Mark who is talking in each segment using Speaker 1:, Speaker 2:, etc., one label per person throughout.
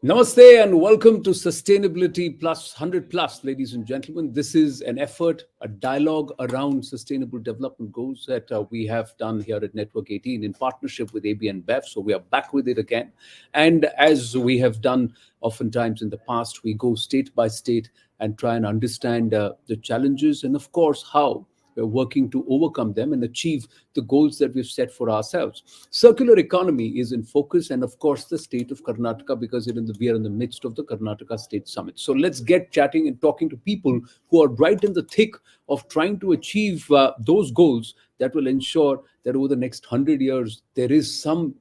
Speaker 1: Namaste and welcome to Sustainability100+, ladies and gentlemen. This is an effort, a dialogue around sustainable development goals that we have done here at Network 18 in partnership with AB and BEV. So we are back with it again. And as we have done oftentimes in the past, we go state by state and try and understand the challenges and, of course, how we're working to overcome them and achieve the goals that we've set for ourselves. Circular economy is in focus, and of course, the state of Karnataka, because we are in the midst of the Karnataka State Summit. So let's get chatting and talking to people who are right in the thick of trying to achieve those goals that will ensure that over the next 100 years, there is some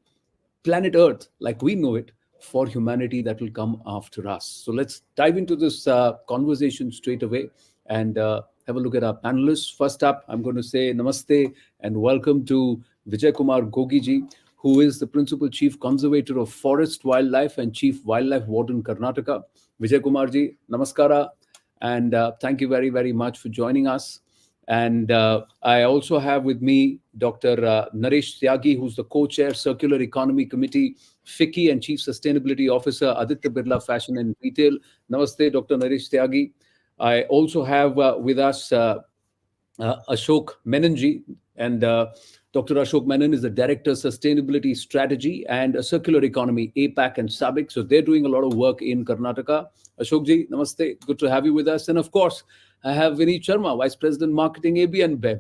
Speaker 1: planet Earth, like we know it, for humanity that will come after us. So let's dive into this conversation straight away and have a look at our panelists. First up, I'm going to say namaste and welcome to Vijay Kumar Gogiji, who is the Principal Chief Conservator of Forest Wildlife and Chief Wildlife Warden Karnataka. Vijay Kumar ji, namaskara, and thank you very, very much for joining us. And I also have with me Dr. Naresh Tyagi, who's the Co-Chair, Circular Economy Committee, FICCI, and Chief Sustainability Officer, Aditya Birla Fashion and Retail. Namaste, Dr. Naresh Tyagi. I also have with us Ashok Menonji, and Dr. Ashok Menon is the Director of Sustainability Strategy and Circular Economy, APAC and SABIC. So they're doing a lot of work in Karnataka. Ashokji, namaste. Good to have you with us. And of course, I have Vineet Sharma, Vice President Marketing, AB and BEV.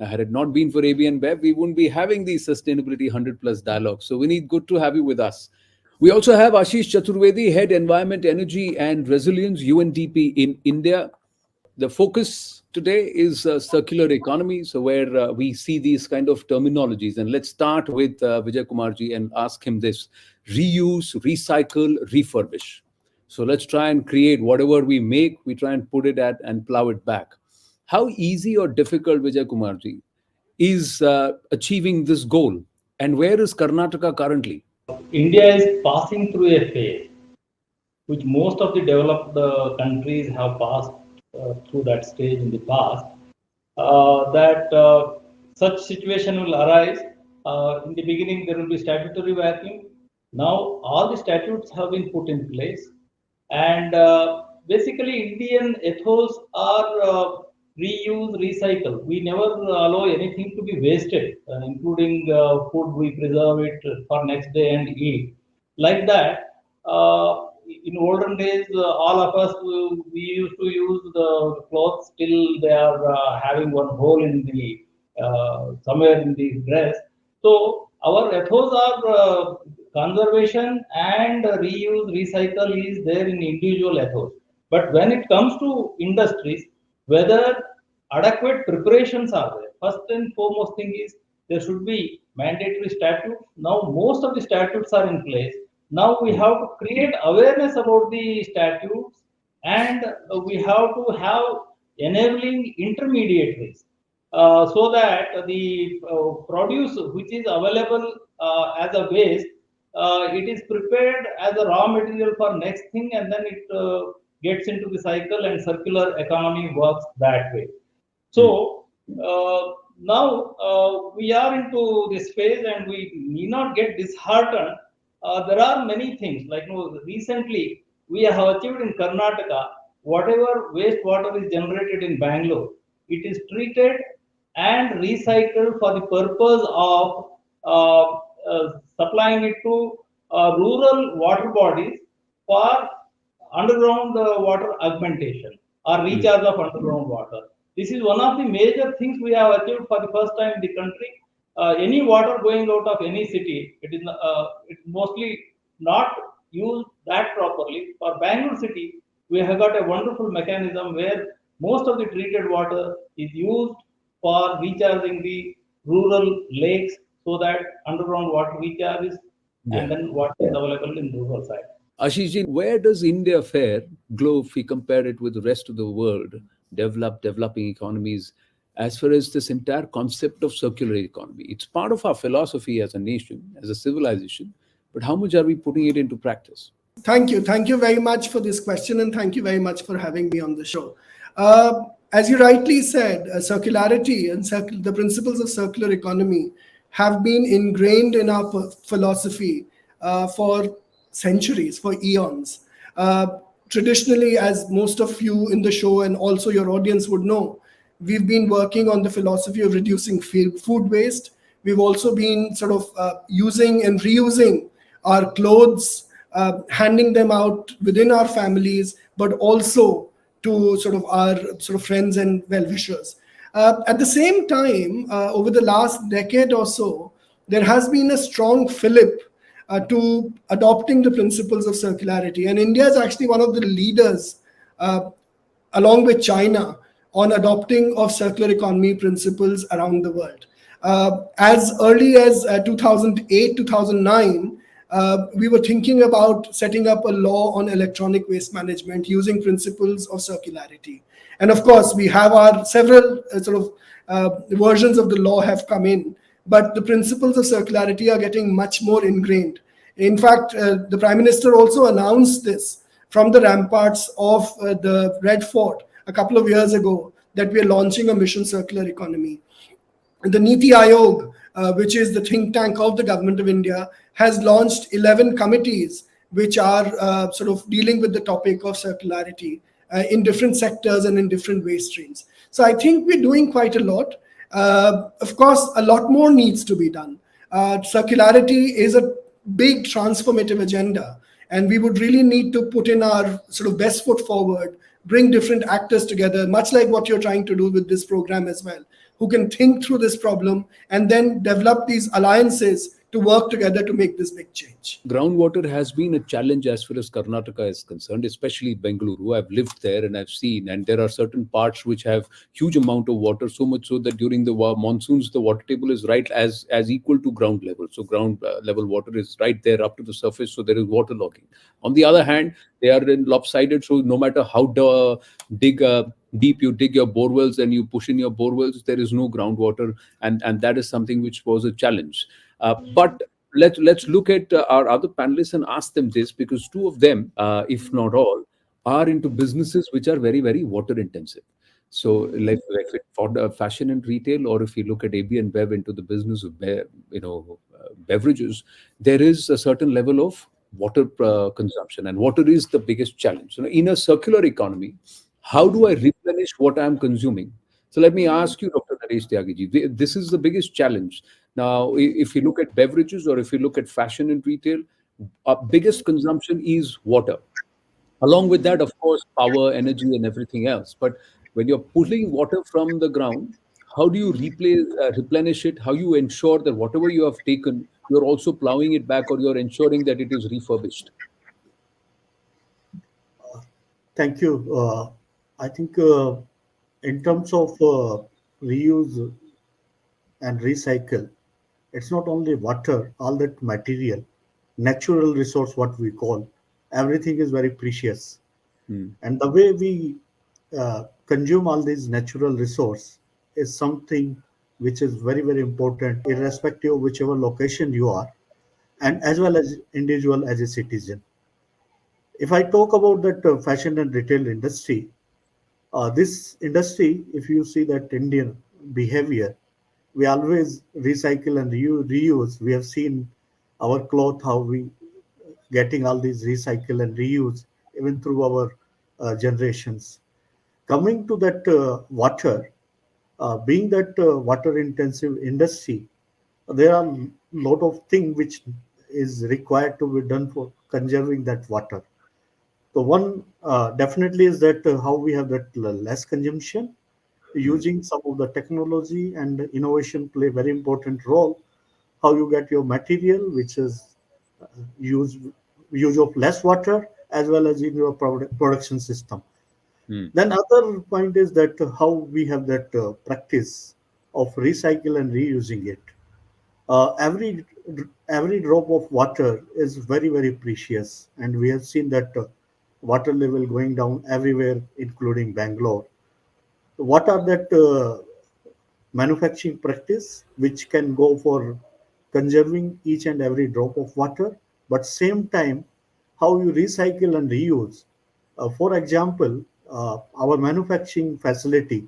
Speaker 1: Had it not been for AB and BEV, we wouldn't be having the Sustainability 100+ dialogue. So Vineet, good to have you with us. We also have Ashish Chaturvedi, Head Environment, Energy and Resilience, UNDP in India. The focus today is circular economy, so where we see these kind of terminologies. And let's start with Vijay Kumarji and ask him this: reuse, recycle, refurbish. So let's try and create whatever we make, we try and put it at and plow it back. How easy or difficult, Vijay Kumarji, is achieving this goal? And where is Karnataka currently?
Speaker 2: India is passing through a phase which most of the developed countries have passed through that stage in the past, such situation will arise. In the beginning, there will be statutory vacuum. Now, all the statutes have been put in place. And basically, Indian ethos are reuse, recycle. We never allow anything to be wasted, including food. We preserve it for next day and eat. Like that, in olden days, all of us, we used to use the clothes till they are having one hole in the somewhere in the dress. So our ethos are conservation and reuse, recycle is there in individual ethos. But when it comes to industries, whether adequate preparations are there. First and foremost thing is there should be mandatory statutes. Now most of the statutes are in place. Now we have to create awareness about the statutes, and we have to have enabling intermediaries so that the produce which is available as a waste, it is prepared as a raw material for next thing, and then it gets into the cycle, and circular economy works that way. So now we are into this phase, and we need not get disheartened. There are many things, like recently we have achieved in Karnataka, whatever wastewater is generated in Bangalore, it is treated and recycled for the purpose of supplying it to rural water bodies for underground water augmentation or recharge of underground water. This is one of the major things we have achieved for the first time in the country. Any water going out of any city, it is mostly not used that properly. For Bangalore city, we have got a wonderful mechanism where most of the treated water is used for recharging the rural lakes, so that underground water recharges, and then water is available in rural side.
Speaker 1: Ashishji, where does India fare, if we compare it with the rest of the world, developing economies, as far as this entire concept of circular economy? It's part of our philosophy as a nation, as a civilization, but how much are we putting it into practice?
Speaker 3: Thank you. Thank you very much for this question, and thank you very much for having me on the show. As you rightly said, circularity and the principles of circular economy have been ingrained in our philosophy for centuries, for eons. Traditionally, as most of you in the show and also your audience would know, we've been working on the philosophy of reducing food waste. We've also been sort of using and reusing our clothes, handing them out within our families, but also to sort of our sort of friends and well-wishers. At the same time, over the last decade or so, there has been a strong fillip to adopting the principles of circularity. And India is actually one of the leaders, along with China, on adopting of circular economy principles around the world. As early as 2008, 2009, we were thinking about setting up a law on electronic waste management using principles of circularity. And of course, we have our several versions of the law have come in, but the principles of circularity are getting much more ingrained. In fact, the Prime Minister also announced this from the ramparts of the Red Fort a couple of years ago, that we are launching a mission circular economy. The Niti Aayog, which is the think tank of the government of India, has launched 11 committees which are sort of dealing with the topic of circularity in different sectors and in different waste streams. So I think we're doing quite a lot. Of course, a lot more needs to be done. Circularity is a big transformative agenda, and we would really need to put in our sort of best foot forward, bring different actors together, much like what you're trying to do with this program as well, who can think through this problem and then develop these alliances to work together to make this big change.
Speaker 1: Groundwater has been a challenge as far as Karnataka is concerned, especially Bengaluru. I've lived there and I've seen, and there are certain parts which have huge amount of water, so much so that during the monsoons, the water table is right as equal to ground level. So ground level water is right there up to the surface, so there is water logging. On the other hand, they are in lopsided, so no matter how deep you dig your borewells and you push in your borewells, there is no groundwater, and that is something which was a challenge. But let's look at our other panelists and ask them this, because two of them, if not all, are into businesses which are very, very water intensive. So like for the fashion and retail, or if you look at AB and Bev into the business of beverages, there is a certain level of water consumption, and water is the biggest challenge. So in a circular economy, how do I replenish what I'm consuming? So let me ask you, Dr. Naresh Tyagiji, this is the biggest challenge. Now, if you look at beverages or if you look at fashion and retail, our biggest consumption is water. Along with that, of course, power, energy, and everything else. But when you're pulling water from the ground, how do you replenish it? How you ensure that whatever you have taken, you're also plowing it back, or you're ensuring that it is refurbished?
Speaker 4: Thank you. I think in terms of reuse and recycle, it's not only water, all that material, natural resource, what we call, everything is very precious. And the way we consume all these natural resource is something which is very, very important, irrespective of whichever location you are, and as well as individual as a citizen. If I talk about that fashion and retail industry, this industry, if you see that Indian behavior, we always recycle and reuse. We have seen our cloth, how we getting all these recycle and reuse even through our generations. Coming to that water, being that water intensive industry, there are a lot of things which is required to be done for conserving that water. So one definitely is that how we have that less consumption, using some of the technology and innovation play very important role. How you get your material, which is use of less water, as well as in your production system. Then other point is that how we have that practice of recycle and reusing it. Every drop of water is very, very precious, and we have seen that water level going down everywhere, including Bangalore. What are that manufacturing practice which can go for conserving each and every drop of water, but same time how you recycle and reuse. For example, our manufacturing facility,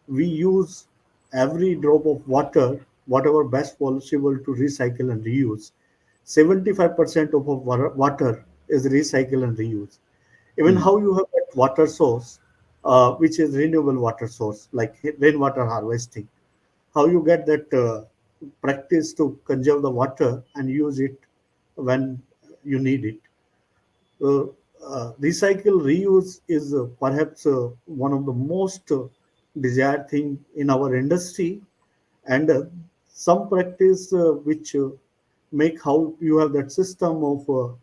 Speaker 4: we use every drop of water, whatever best possible, to recycle and reuse. 75% of water is recycle and reuse. Even how you have that water source, which is renewable water source, like rainwater harvesting, how you get that practice to conserve the water and use it when you need it. Recycle reuse is perhaps one of the most desired thing in our industry, and some practice which make how you have that system of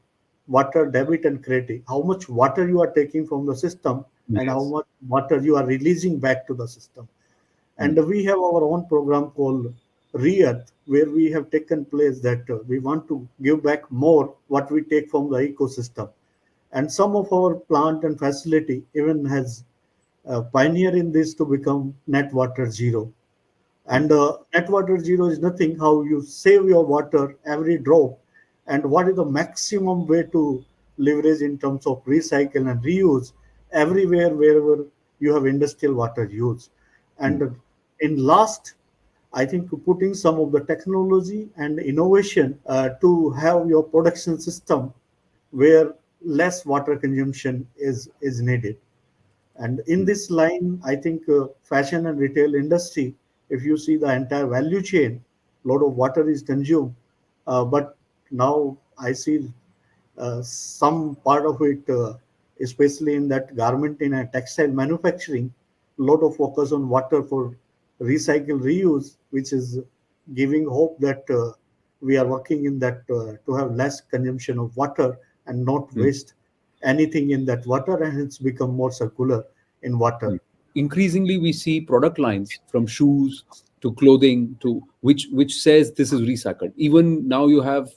Speaker 4: water debit and credit, how much water you are taking from the system and how
Speaker 1: Yes.
Speaker 4: much water you are releasing back to the system. And we have our own program called Re-Earth, where we have taken place that we want to give back more what we take from the ecosystem. And some of our plant and facility even has pioneer in this to become net water zero. And net water zero is nothing how you save your water every drop, and what is the maximum way to leverage in terms of recycle and reuse everywhere wherever you have industrial water use. And in last, I think putting some of the technology and innovation to have your production system where less water consumption is needed. And in this line, I think fashion and retail industry, if you see the entire value chain, a lot of water is consumed. But now I see some part of it, especially in that garment in a textile manufacturing, a lot of focus on water for recycle reuse, which is giving hope that we are working in that to have less consumption of water and not waste anything in that water, and it's become more circular in water.
Speaker 1: Increasingly we see product lines from shoes to clothing to which says this is recycled. Even now you have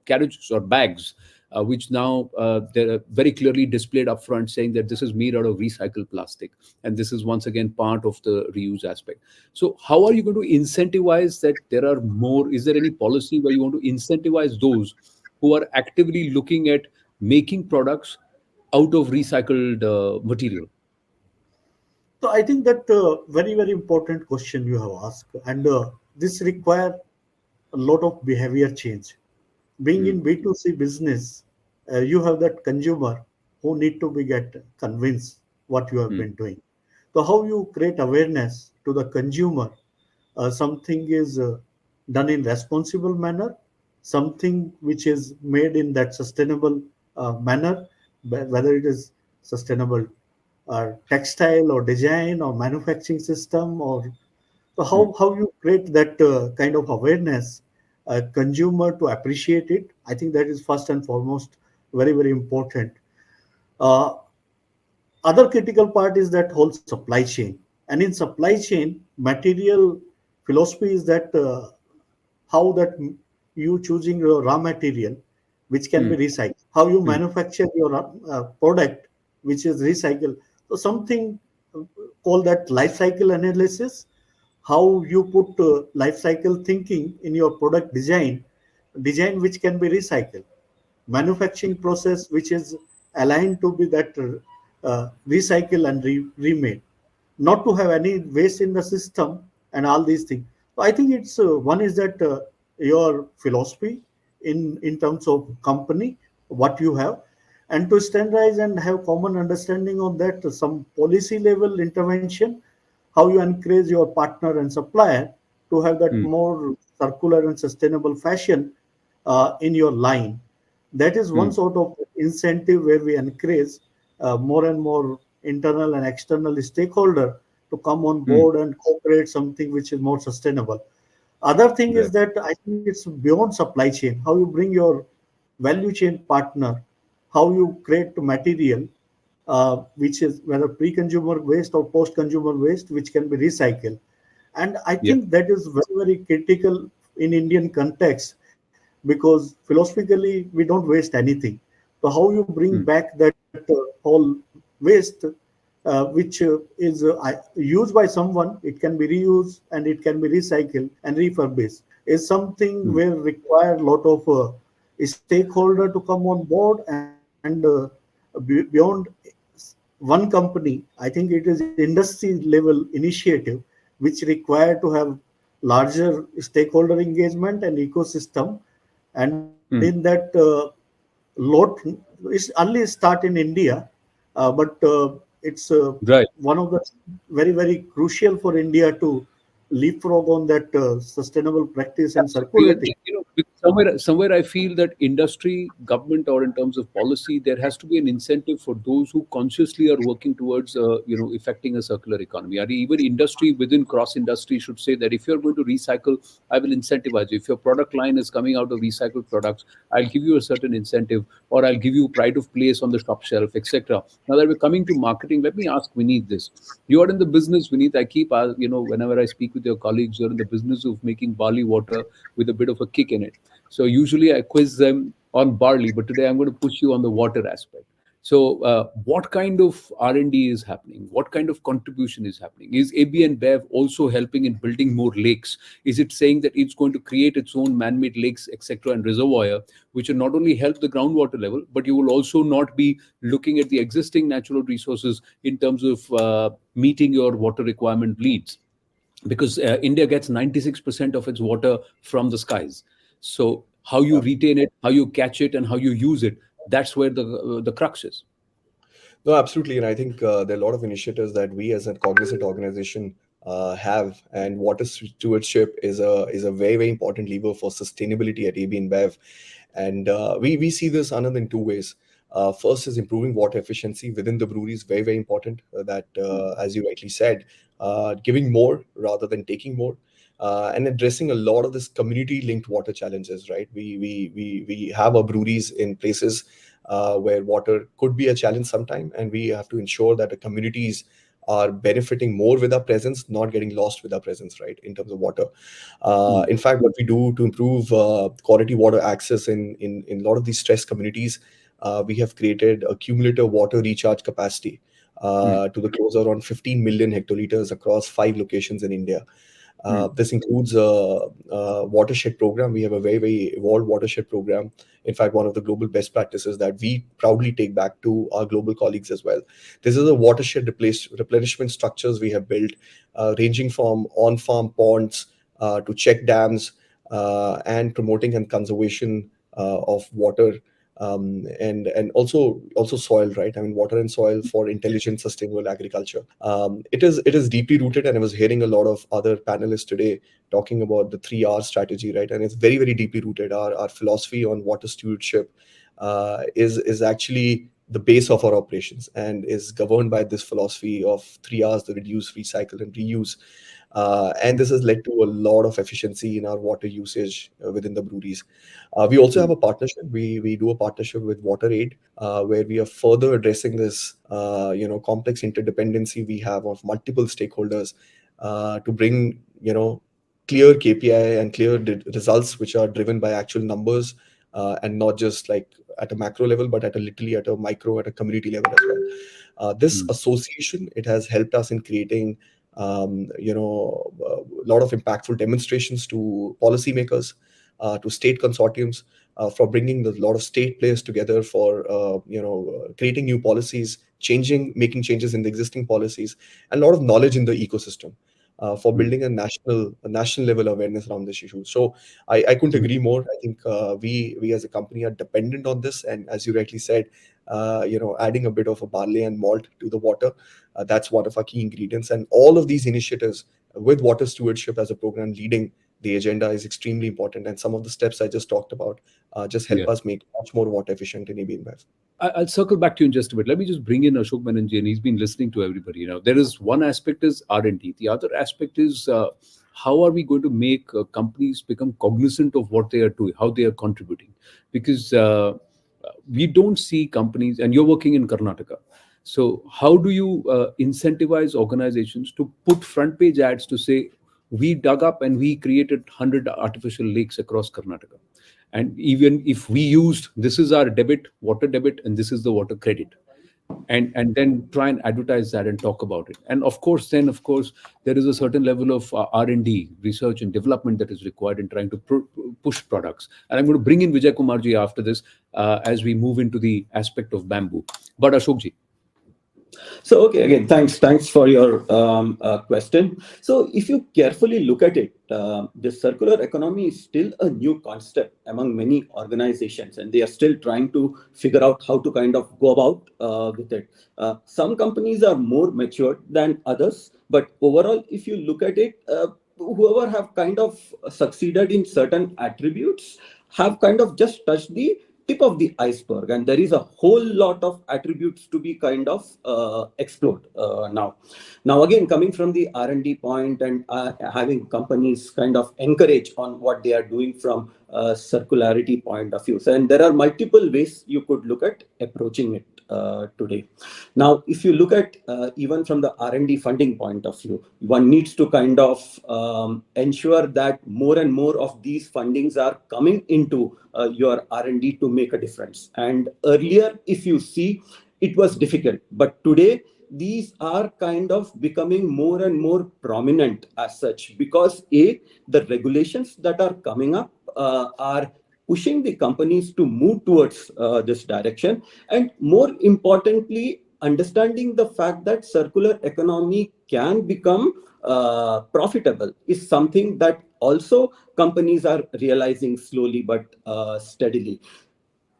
Speaker 1: carriages or bags which now they're very clearly displayed up front saying that this is made out of recycled plastic, and this is once again part of the reuse aspect. So how are you going to incentivize that? There are more, is there any policy where you want to incentivize those who are actively looking at making products out of recycled material?
Speaker 4: So I think that very important question you have asked, and this require a lot of behavior change. Being in B2C business, you have that consumer who need to be get convinced what you have been doing. So how you create awareness to the consumer, something is done in responsible manner, something which is made in that sustainable manner, whether it is sustainable textile or design or manufacturing system, or so how you create that kind of awareness, consumer to appreciate it. I think that is first and foremost very important. Uh, Other critical part is that whole supply chain, and in supply chain, material philosophy is that how that you choosing your raw material which can be recycled, how you manufacture your product which is recycled. So something called that life cycle analysis, how you put life cycle thinking in your product design which can be recycled, manufacturing process which is aligned to be that recycle and remade, not to have any waste in the system and all these things. So I think it's one is that your philosophy in terms of company, what you have, and to standardize and have common understanding on that, some policy level intervention, how you encourage your partner and supplier to have that more circular and sustainable fashion in your line. That is one sort of incentive where we encourage more and more internal and external stakeholder to come on board and cooperate something which is more sustainable. Other thing is that I think it's beyond supply chain, how you bring your value chain partner, how you create material which is whether pre-consumer waste or post-consumer waste which can be recycled. And I think that is very critical in Indian context, because philosophically we don't waste anything. So how you bring back that whole waste which is used by someone, it can be reused and it can be recycled and refurbished, is something where require a lot of stakeholder to come on board, and beyond one company, I think it is industry level initiative which require to have larger stakeholder engagement and ecosystem. And in that lot is early start in India, but it's
Speaker 1: Right.
Speaker 4: one of the very, very crucial for India to leapfrog on that sustainable practice and
Speaker 1: Absolutely.
Speaker 4: circularity.
Speaker 1: Somewhere I feel that industry, government, or in terms of policy, there has to be an incentive for those who consciously are working towards, affecting a circular economy. Or even industry within cross industry should say that if you're going to recycle, I will incentivize you. If your product line is coming out of recycled products, I'll give you a certain incentive, or I'll give you pride of place on the top shelf, etc. Now that we're coming to marketing, let me ask Vineet this. You are in the business, Vineet. I keep, whenever I speak with your colleagues, you're in the business of making barley water with a bit of a kick in it. So usually I quiz them on barley, but today I'm going to push you on the water aspect. So what kind of R&D is happening? What kind of contribution is happening? Is AB and Bev also helping in building more lakes? Is it saying that it's going to create its own man-made lakes, etc., and reservoir, which will not only help the groundwater level, but you will also not be looking at the existing natural resources in terms of meeting your water requirement needs? Because India gets 96% of its water from the skies. So how you retain it, how you catch it, and how you use it, that's where the crux is.
Speaker 5: No, absolutely. And I think there are a lot of initiatives that we as a cognizant organization have, and water stewardship is a very, very important lever for sustainability at AB InBev. And we see this another in two ways. First is improving water efficiency within the breweries, very, very important. That, as you rightly said, giving more rather than taking more. And addressing a lot of this community-linked water challenges, right? We have our breweries in places where water could be a challenge sometime, and we have to ensure that the communities are benefiting more with our presence, not getting lost with our presence, right, in terms of water. In fact, what we do to improve quality water access in a lot of these stressed communities, we have created a cumulative water recharge capacity to the close around 15 million hectoliters across 5 locations in India. This includes a watershed program. We have a very, very evolved watershed program. In fact, one of the global best practices that we proudly take back to our global colleagues as well. This is a watershed replenishment structures we have built, ranging from on-farm ponds to check dams and promoting and conservation of water. And also soil, right? I mean, water and soil for intelligent, sustainable agriculture. It is deeply rooted, and I was hearing a lot of other panelists today talking about the 3R strategy, right? And it's very, very deeply rooted. Our philosophy on water stewardship is actually the base of our operations and is governed by this philosophy of 3Rs: the reduce, recycle, and reuse. And this has led to a lot of efficiency in our water usage within the breweries. We also have a partnership. We do a partnership with WaterAid, where we are further addressing this, complex interdependency we have of multiple stakeholders to bring, clear KPI and clear results which are driven by actual numbers and not just like at a macro level, but literally at a micro, at a community level as well. This association, it has helped us in creating a lot of impactful demonstrations to policymakers, to state consortiums, for bringing a lot of state players together for creating new policies, making changes in the existing policies, and a lot of knowledge in the ecosystem for building a national level awareness around this issue. So I couldn't agree more. I think we as a company are dependent on this, and as you rightly said, adding a bit of a barley and malt to the water, that's one of our key ingredients. And all of these initiatives with water stewardship as a program leading the agenda is extremely important. And some of the steps I just talked about just help us make much more water efficient in AB InBev.
Speaker 1: I'll circle back to you in just a bit. Let me just bring in Ashok Banerjee, and he's been listening to everybody. There is one aspect is R&D. The other aspect is how are we going to make companies become cognizant of what they are doing, how they are contributing? Because we don't see companies, and you're working in Karnataka. So how do you incentivize organizations to put front page ads to say, we dug up and we created 100 artificial lakes across Karnataka. And even if we used, this is our debit, water debit, and this is the water credit. And then try and advertise that and talk about it. And of course, there is a certain level of R&D, research and development that is required in trying to push products. And I'm going to bring in Vijay Kumarji after this as we move into the aspect of bamboo. But Ashokji.
Speaker 6: So, okay, again, thanks for your question. So, if you carefully look at it, the circular economy is still a new concept among many organizations, and they are still trying to figure out how to kind of go about with it. Some companies are more matured than others, but overall, if you look at it, whoever have kind of succeeded in certain attributes have kind of just touched the tip of the iceberg, and there is a whole lot of attributes to be kind of explored now again, coming from the R&D point and having companies kind of encourage on what they are doing from a circularity point of view. So, and there are multiple ways you could look at approaching it today. Now, if you look at even from the R&D funding point of view, one needs to kind of ensure that more and more of these fundings are coming into your R&D to make a difference. And earlier, if you see, it was difficult, but today these are kind of becoming more and more prominent as such, because the regulations that are coming up are pushing the companies to move towards this direction, and more importantly, understanding the fact that circular economy can become profitable is something that also companies are realizing slowly but steadily.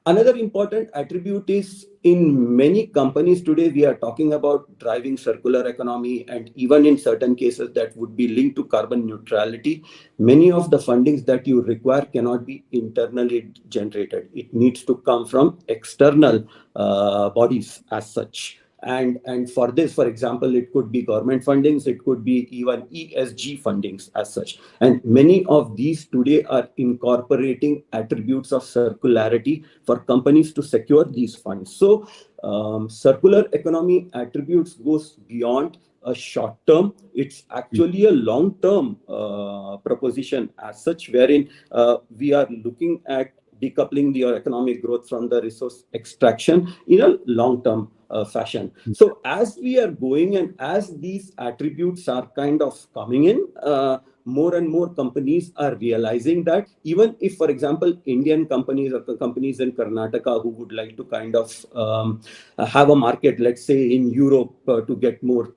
Speaker 6: Another important attribute is, in many companies today, we are talking about driving circular economy, and even in certain cases that would be linked to carbon neutrality. Many of the fundings that you require cannot be internally generated. It needs to come from external bodies as such. And for this, for example, it could be government fundings, it could be even ESG fundings as such. And many of these today are incorporating attributes of circularity for companies to secure these funds. So circular economy attributes goes beyond a short term. It's actually a long term proposition as such, wherein we are looking at decoupling your economic growth from the resource extraction in a long-term fashion. So as we are going and as these attributes are kind of coming in, more and more companies are realizing that even if, for example, Indian companies or companies in Karnataka who would like to kind of have a market, let's say in Europe, to get more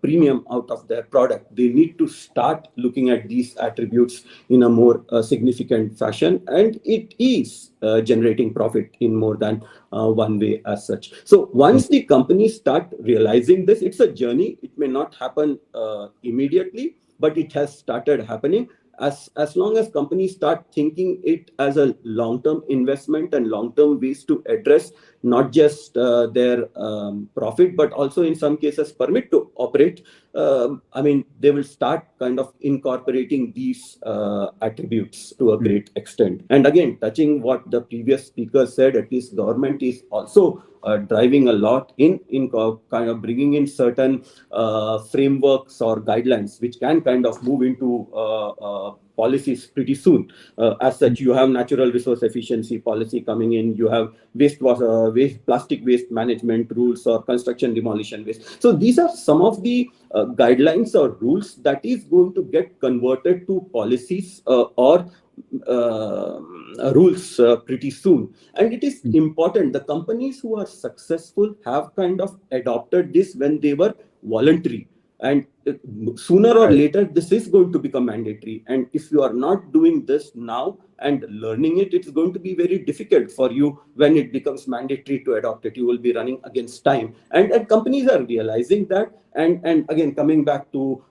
Speaker 6: premium out of their product, they need to start looking at these attributes in a more significant fashion, and it is generating profit in more than one way as such. So once the companies start realizing this, it's a journey. It may not happen immediately, but it has started happening. As long as companies start thinking it as a long-term investment and long-term ways to address not just their profit, but also in some cases permit to operate, I mean, they will start kind of incorporating these attributes to a great extent. And again, touching what the previous speaker said, at least government is also driving a lot in kind of bringing in certain frameworks or guidelines which can kind of move into policies pretty soon. As such, you have natural resource efficiency policy coming in, you have plastic waste management rules, or construction demolition waste. So these are some of the guidelines or rules that is going to get converted to policies or rules pretty soon. And it is important, the companies who are successful have kind of adopted this when they were voluntary, and sooner or later this is going to become mandatory. And if you are not doing this now and learning it, it's going to be very difficult for you when it becomes mandatory to adopt it. You will be running against time, and companies are realizing that. And again, coming back to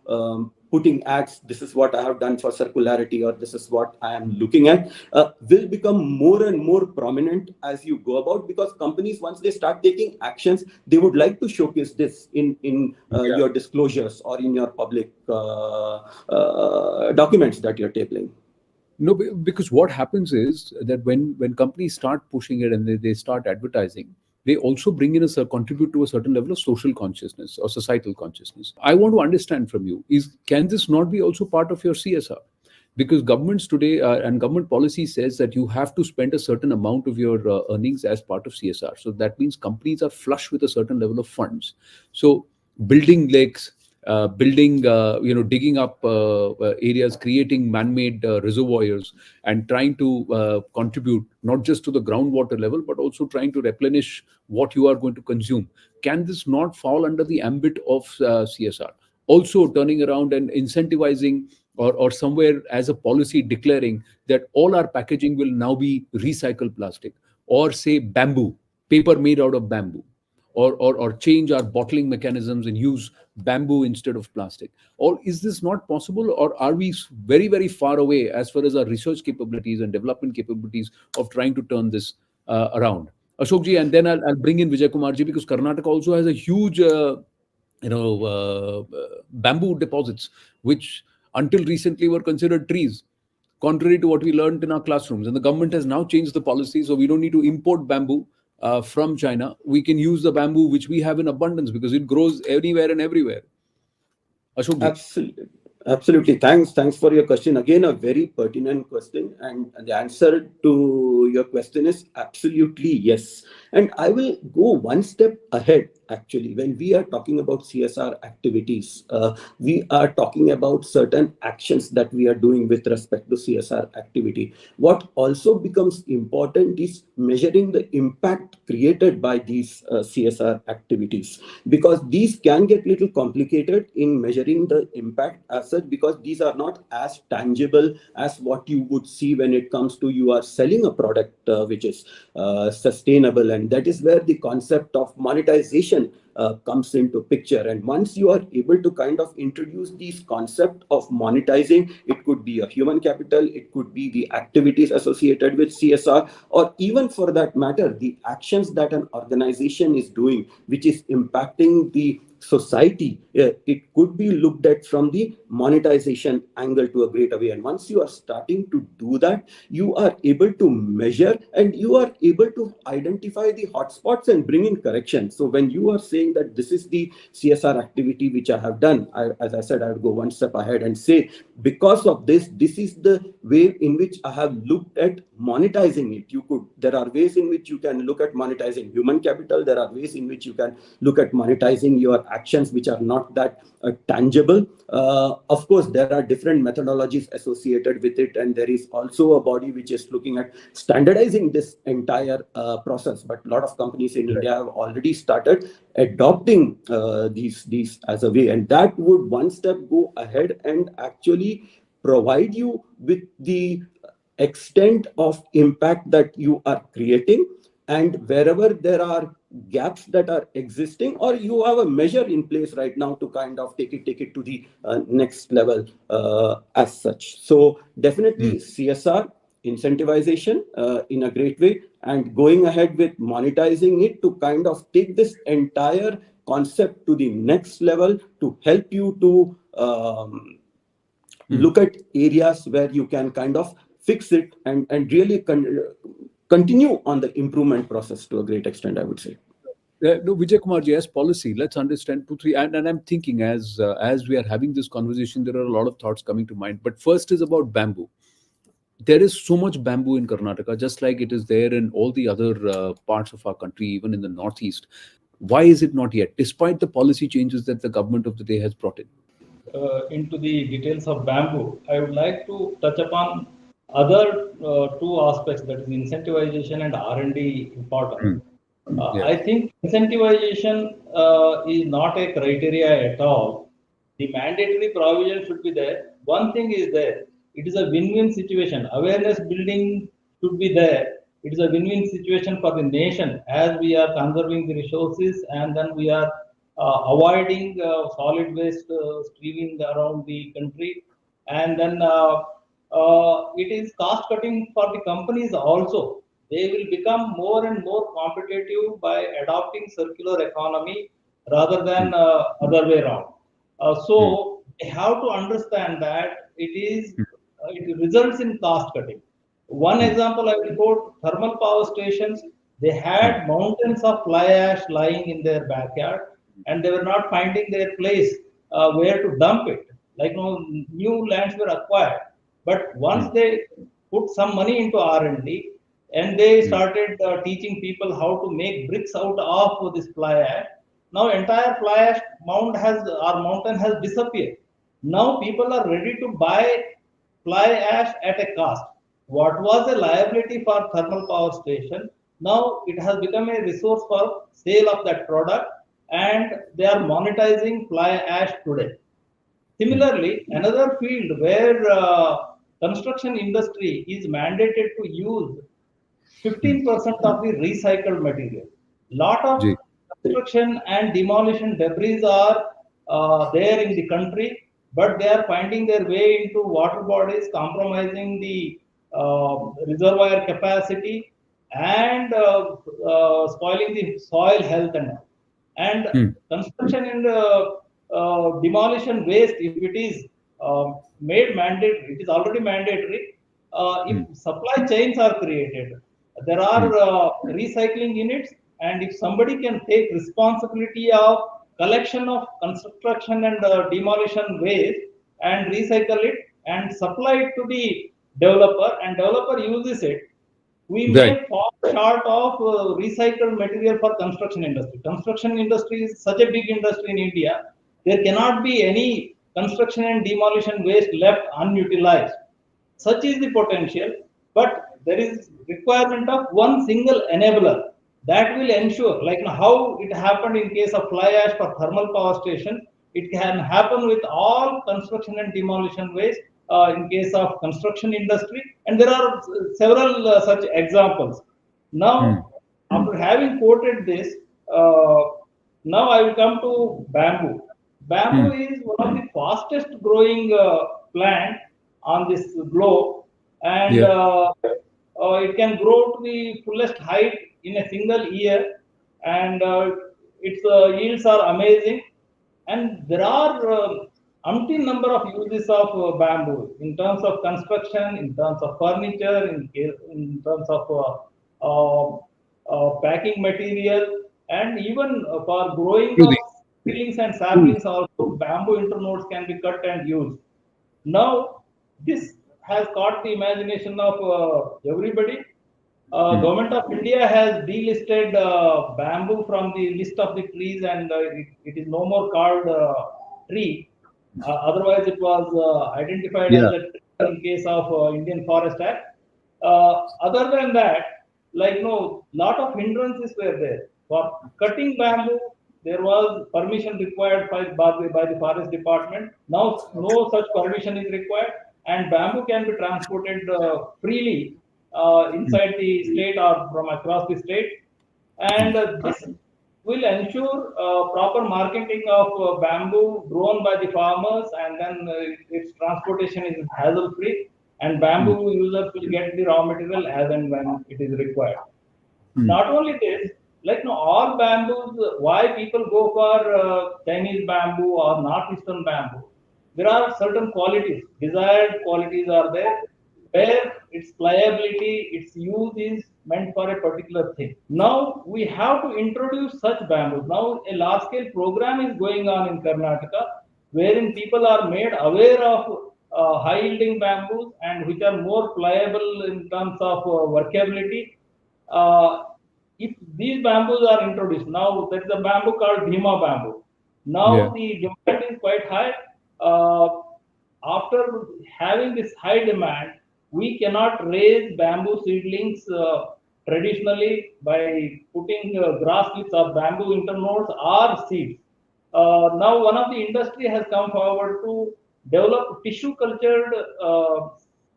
Speaker 6: putting ads, this is what I have done for circularity, or this is what I am looking at, will become more and more prominent as you go about, because companies, once they start taking actions, they would like to showcase this in your disclosures or in your public documents that you're tabling.
Speaker 1: No, because what happens is that when companies start pushing it and they start advertising, they also bring in contribute to a certain level of social consciousness or societal consciousness. I want to understand from you, can this not be also part of your CSR? Because governments today and government policy says that you have to spend a certain amount of your earnings as part of CSR. So that means companies are flush with a certain level of funds. So building lakes, building, digging up areas, creating man-made reservoirs, and trying to contribute not just to the groundwater level, but also trying to replenish what you are going to consume. Can this not fall under the ambit of CSR? Also turning around and incentivizing or somewhere as a policy declaring that all our packaging will now be recycled plastic, or say bamboo, paper made out of bamboo, or change our bottling mechanisms and use bamboo instead of plastic? Or is this not possible, or are we very, very far away as far as our research capabilities and development capabilities of trying to turn this around? Ashokji, and then I'll bring in Vijay Kumarji, because Karnataka also has a huge bamboo deposits, which until recently were considered trees, contrary to what we learned in our classrooms. And the government has now changed the policy, so we don't need to import bamboo from China. We can use the bamboo which we have in abundance because it grows anywhere and everywhere. Ashok ji.
Speaker 6: Absolutely. Absolutely. Thanks for your question. Again, a very pertinent question. And the answer to your question is absolutely yes. And I will go one step ahead. Actually, when we are talking about CSR activities, we are talking about certain actions that we are doing with respect to CSR activity. What also becomes important is measuring the impact created by these CSR activities, because these can get a little complicated in measuring the impact as such, because these are not as tangible as what you would see when it comes to you are selling a product which is sustainable. And that is where the concept of monetization comes into picture. And once you are able to kind of introduce these concept of monetizing, it could be a human capital, it could be the activities associated with CSR, or even for that matter, the actions that an organization is doing, which is impacting the society, it could be looked at from the monetization angle to a greater way. And once you are starting to do that, you are able to measure and you are able to identify the hotspots and bring in correction. So when you are saying that this is the CSR activity which I have done, as I said, I would go one step ahead and say, because of this is the way in which I have looked at monetizing it. There are ways in which you can look at monetizing human capital. There are ways in which you can look at monetizing your actions which are not that tangible. Of course, there are different methodologies associated with it, and there is also a body which is looking at standardizing this entire process. But a lot of companies in India have already started adopting these as a way, and that would one step go ahead and actually provide you with the extent of impact that you are creating, and wherever there are gaps that are existing, or you have a measure in place right now to kind of take it to the next level as such. So definitely CSR incentivization in a great way, and going ahead with monetizing it to kind of take this entire concept to the next level to help you to look at areas where you can kind of fix it and really continue on the improvement process to a great extent, I would say.
Speaker 1: No, Vijay Kumarji, as policy, let's understand 2, 3, and I'm thinking as we are having this conversation, there are a lot of thoughts coming to mind. But first is about bamboo. There is so much bamboo in Karnataka, just like it is there in all the other parts of our country, even in the Northeast. Why is it not yet, despite the policy changes that the government of the day has brought in?
Speaker 2: Into the details of bamboo, I would like to touch upon other two aspects, that is incentivization and R&D important. I think incentivization is not a criteria at all. The mandatory provision should be there. One thing is there. It is a win-win situation. Awareness building should be there. It is a win-win situation for the nation, as we are conserving the resources and then we are avoiding solid waste streaming around the country. And then it is cost cutting for the companies also. They will become more and more competitive by adopting circular economy rather than other way around. So they have to understand that it results in cost cutting. One example I will quote: thermal power stations. They had mountains of fly ash lying in their backyard, and they were not finding their place where to dump it. Like new lands were acquired, but once they put some money into R&D, and they started teaching people how to make bricks out of this fly ash. now entire fly ash mountain has disappeared. Now people are ready to buy fly ash at a cost. What was a liability for thermal power station, now it has become a resource for sale of that product, and they are monetizing fly ash today. Similarly, another field where construction industry is mandated to use 15% of the recycled material. Lot of
Speaker 1: Ji.
Speaker 2: construction and demolition debris are there in the country, but they are finding their way into water bodies, compromising the reservoir capacity and spoiling the soil health and all. And construction and demolition waste, if it is made mandatory, it is already mandatory. If supply chains are created, there are recycling units, and if somebody can take responsibility of collection of construction and demolition waste and recycle it and supply it to the developer, and developer uses it, we may fall short of recycled material for construction industry. Construction industry is such a big industry in India. There cannot be any construction and demolition waste left unutilized. Such is the potential, but there is requirement of one single enabler that will ensure, like how it happened in case of fly ash for thermal power station, it can happen with all construction and demolition waste in case of construction industry, and there are several such examples. Now, after having quoted this, now I will come to bamboo. Bamboo is one of the fastest growing plant on this globe, and it can grow to the fullest height in a single year, and its yields are amazing. And there are umpteen number of uses of bamboo in terms of construction, in terms of furniture, in terms of packing material, and even for growing of seedlings and saplings also, bamboo internodes can be cut and used. Now, this has caught the imagination of everybody. Government of India has delisted bamboo from the list of the trees, and it is no more called tree. Otherwise, it was identified as a tree in case of Indian Forest Act. Other than that, like lot of hindrances were there. For cutting bamboo, there was permission required by the Forest Department. Now, no such permission is required, and bamboo can be transported freely inside the state or from across the state. And this will ensure proper marketing of bamboo grown by the farmers, and then its transportation is hassle-free, and bamboo users will get the raw material as and when it is required. Not only this, like all bamboos, why people go for Chinese bamboo or northeastern bamboo? There are certain qualities, desired qualities are there, where its pliability, its use is meant for a particular thing. Now we have to introduce such bamboos. Now a large-scale program is going on in Karnataka, wherein people are made aware of high-yielding bamboos and which are more pliable in terms of workability. If these bamboos are introduced, now there is a bamboo called Bhima bamboo. Now the demand is quite high. After having this high demand, we cannot raise bamboo seedlings traditionally by putting grass clips or bamboo internodes or seeds. Now one of the industry has come forward to develop tissue cultured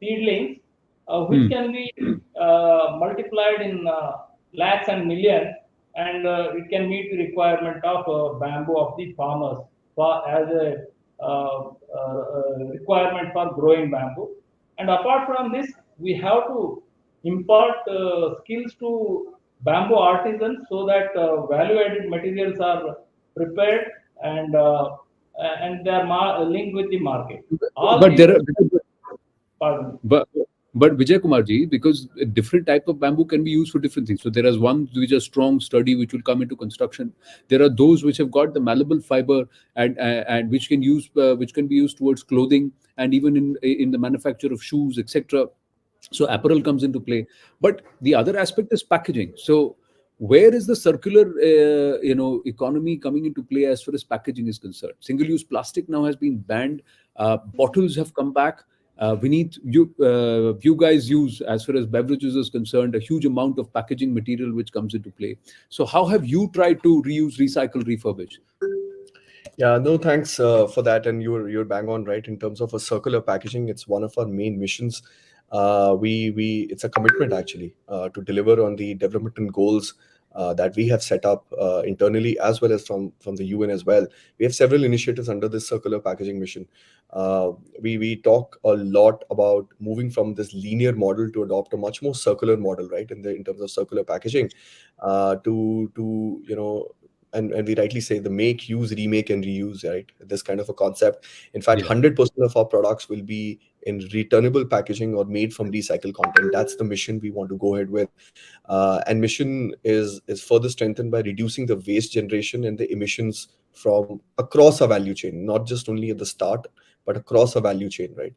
Speaker 2: seedlings, which can be multiplied in lakhs and millions, and it can meet the requirement of bamboo of the farmers as a requirement for growing bamboo. And apart from this, we have to impart skills to bamboo artisans so that value-added materials are prepared and they are linked with the market.
Speaker 1: But Vijay Kumar ji, because a different type of bamboo can be used for different things. So there is one which is strong, sturdy, which will come into construction. There are those which have got the malleable fiber and which can be used towards clothing and even in the manufacture of shoes, etc. So apparel comes into play. But the other aspect is packaging. So where is the circular economy coming into play as far as packaging is concerned? Single-use plastic now has been banned. Bottles have come back. We need you guys use, as far as beverages is concerned, a huge amount of packaging material which comes into play. So how have you tried to reuse, recycle, refurbish?
Speaker 5: Yeah, no, thanks for that. And you're bang on, right? In terms of a circular packaging, it's one of our main missions. It's a commitment actually to deliver on the development goals that we have set up internally, as well as from the UN as well. We have several initiatives under this circular packaging mission. We talk a lot about moving from this linear model to adopt a much more circular model, right? In terms of circular packaging, and we rightly say the make, use, remake, and reuse, right? This kind of a concept. In fact, 100% of our products will be in returnable packaging or made from recycled content. That's the mission we want to go ahead with. And mission is further strengthened by reducing the waste generation and the emissions from across our value chain, not just only at the start, but across a value chain, right?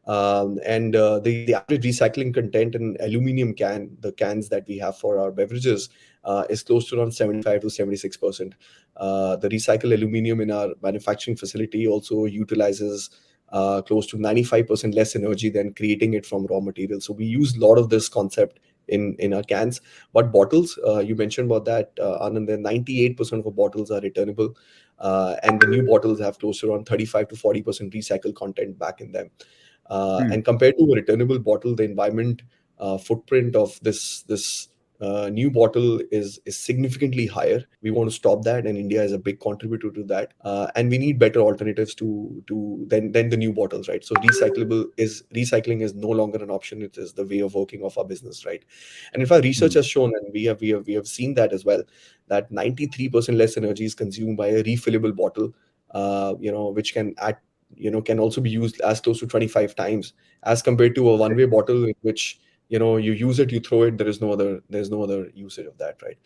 Speaker 5: The average recycling content in aluminum the cans that we have for our beverages, is close to around 75 to 76%. The recycled aluminum in our manufacturing facility also utilizes close to 95% less energy than creating it from raw materials. So we use a lot of this concept in our cans. But bottles, you mentioned about that, Anand, 98% of our bottles are returnable. And the new bottles have close to around 35 to 40% recycled content back in them. And compared to a returnable bottle, the environment footprint of this new bottle is significantly higher. We want to stop that, and India is a big contributor to that. And we need better alternatives than the new bottles, right? So recycling is no longer an option. It is the way of working of our business, right? And in fact, research has shown, and we have seen that as well, that 93% less energy is consumed by a refillable bottle, which can also be used as close to 25 times as compared to a one-way bottle in which you use it, you throw it, there's no other usage of that, right?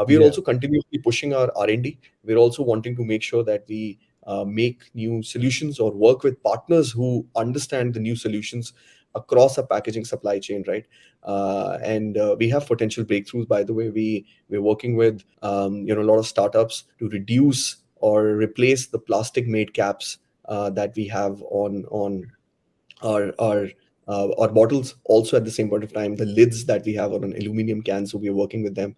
Speaker 5: We are also continuously pushing our R&D. We're also wanting to make sure that we make new solutions or work with partners who understand the new solutions across a packaging supply chain, right? And we have potential breakthroughs, by the way. We're working with a lot of startups to reduce or replace the plastic made caps that we have on our bottles. Also, at the same point of time, the lids that we have on an aluminum can, so we are working with them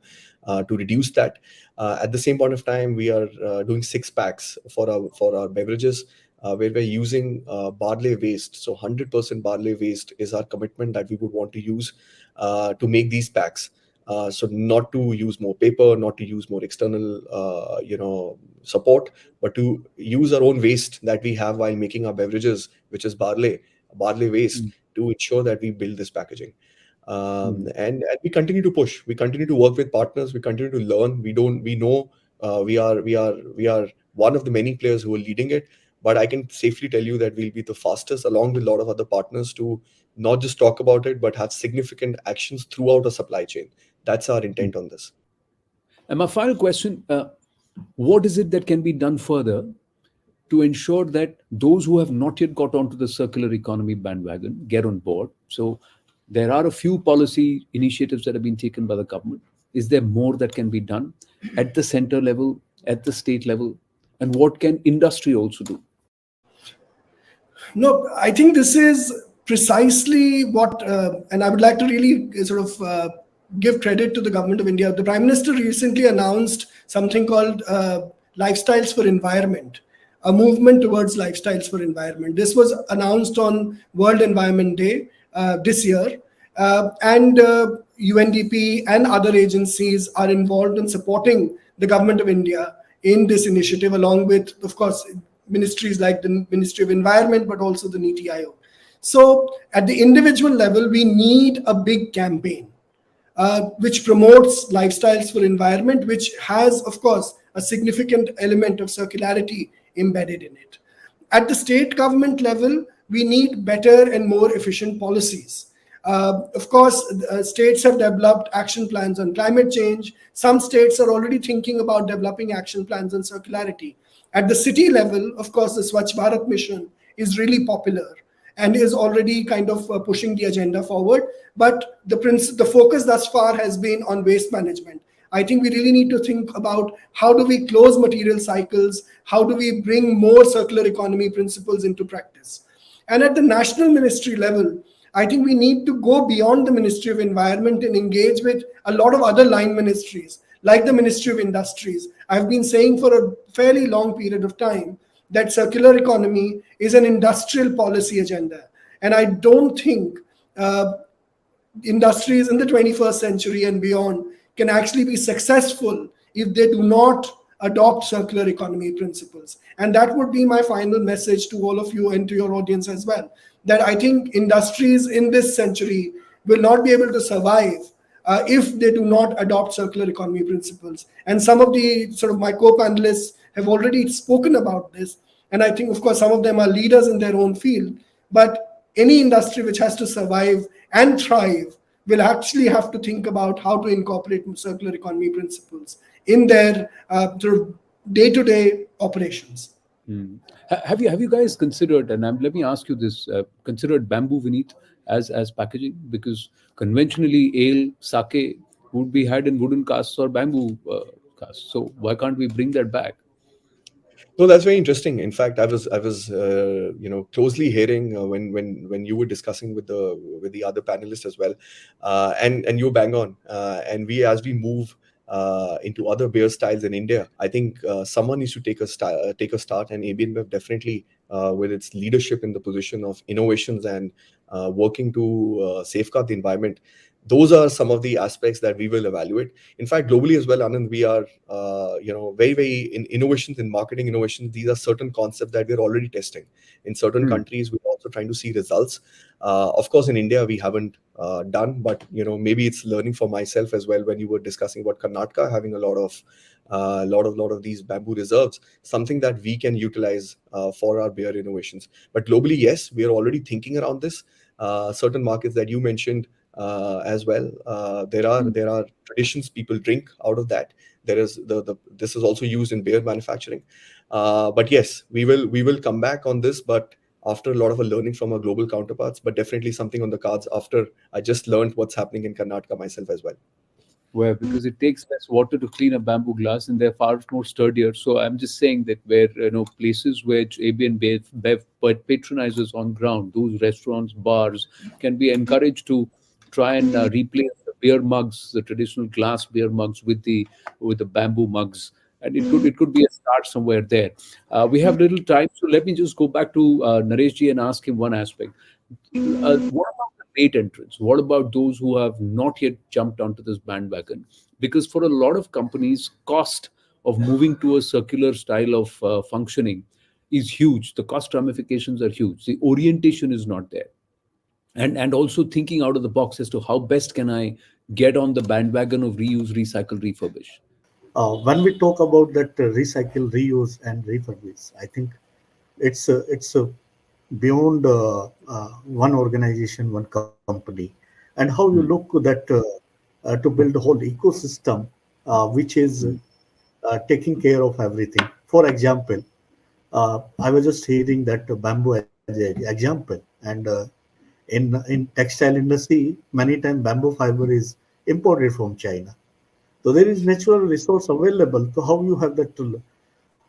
Speaker 5: to reduce that. At the same point of time, we are doing 6-packs for our beverages, where we're using barley waste. So 100% barley waste is our commitment that we would want to use to make these packs. So not to use more paper, not to use more external support, but to use our own waste that we have while making our beverages, which is barley waste, to ensure that we build this packaging. And we continue to push. We continue to work with partners. We continue to learn. We know we are one of the many players who are leading it. But I can safely tell you that we'll be the fastest, along with a lot of other partners, to not just talk about it, but have significant actions throughout a supply chain. That's our intent on this.
Speaker 1: And my final question, what is it that can be done further to ensure that those who have not yet got onto the circular economy bandwagon get on board? So there are a few policy initiatives that have been taken by the government. Is there more that can be done at the center level, at the state level? And what can industry also do?
Speaker 3: No, I think this is precisely what, and I would like to really sort of give credit to the government of India. The Prime Minister recently announced something called Lifestyles for Environment, a movement towards lifestyles for environment. This was announced on World Environment Day this year. And UNDP and other agencies are involved in supporting the government of India in this initiative, along with, of course, ministries like the Ministry of Environment, but also the NITI Aayog. So at the individual level, we need a big campaign which promotes lifestyles for environment, which has, of course, a significant element of circularity embedded in it. At the state government level, we need better and more efficient policies. Of course, states have developed action plans on climate change. Some states are already thinking about developing action plans on circularity. At the city level, of course, the Swachh Bharat mission is really popular and is already kind of pushing the agenda forward. But the focus thus far has been on waste management. I think we really need to think about how do we close material cycles, how do we bring more circular economy principles into practice. And at the national ministry level, I think we need to go beyond the Ministry of Environment and engage with a lot of other line ministries, like the Ministry of Industries. I've been saying for a fairly long period of time that circular economy is an industrial policy agenda. And I don't think industries in the 21st century and beyond can actually be successful if they do not adopt circular economy principles. And that would be my final message to all of you and to your audience as well, that I think industries in this century will not be able to survive if they do not adopt circular economy principles. And some of the sort of my co-panelists have already spoken about this. And I think, of course, some of them are leaders in their own field. But any industry which has to survive and thrive will actually have to think about how to incorporate circular economy principles in their sort of day-to-day operations.
Speaker 1: Have you guys considered, and let me ask you this, considered bamboo, Vineet, as packaging? Because conventionally ale, sake would be had in wooden casks or bamboo casks. So why can't we bring that back?
Speaker 5: No, that's very interesting. In fact, I was closely hearing when you were discussing with the other panelists as well, and you bang on. And as we move into other beer styles in India, I think someone needs to take a start, and AB InBev definitely, with its leadership in the position of innovations and working to safeguard the environment. Those are some of the aspects that we will evaluate. In fact, globally as well, Anand, we are, very in innovations, in marketing innovations. These are certain concepts that we're already testing. In certain countries, we're also trying to see results. Of course, in India, we haven't done, but maybe it's learning for myself as well. When you were discussing about Karnataka having a lot of these bamboo reserves, something that we can utilize for our beer innovations. But globally, yes, we are already thinking around this. Certain markets that you mentioned. As well, there are traditions people drink out of that. There is this is also used in beer manufacturing. But yes, we will come back on this, but after a lot of learning from our global counterparts. But definitely something on the cards after I just learned what's happening in Karnataka myself as well.
Speaker 1: Where because it takes less water to clean a bamboo glass and they're far more sturdier. So I'm just saying that where places which AB and Bev patronizes on ground, those restaurants, bars can be encouraged to try and replace the beer mugs, the traditional glass beer mugs, with the bamboo mugs, and it could be a start somewhere there. We have little time, so let me just go back to Naresh ji and ask him one aspect. What about the late entrants? What about those who have not yet jumped onto this bandwagon? Because for a lot of companies, cost of moving to a circular style of functioning is huge. The cost ramifications are huge. The orientation is not there. And also thinking out of the box as to how best can I get on the bandwagon of reuse, recycle, refurbish.
Speaker 4: When we talk about that recycle, reuse, and refurbish, I think it's beyond one organization, one company, and how you look that to build a whole ecosystem which is taking care of everything. For example, I was just hearing that bamboo as an example, and in textile industry, many times bamboo fiber is imported from China. So there is natural resource available. So how you have that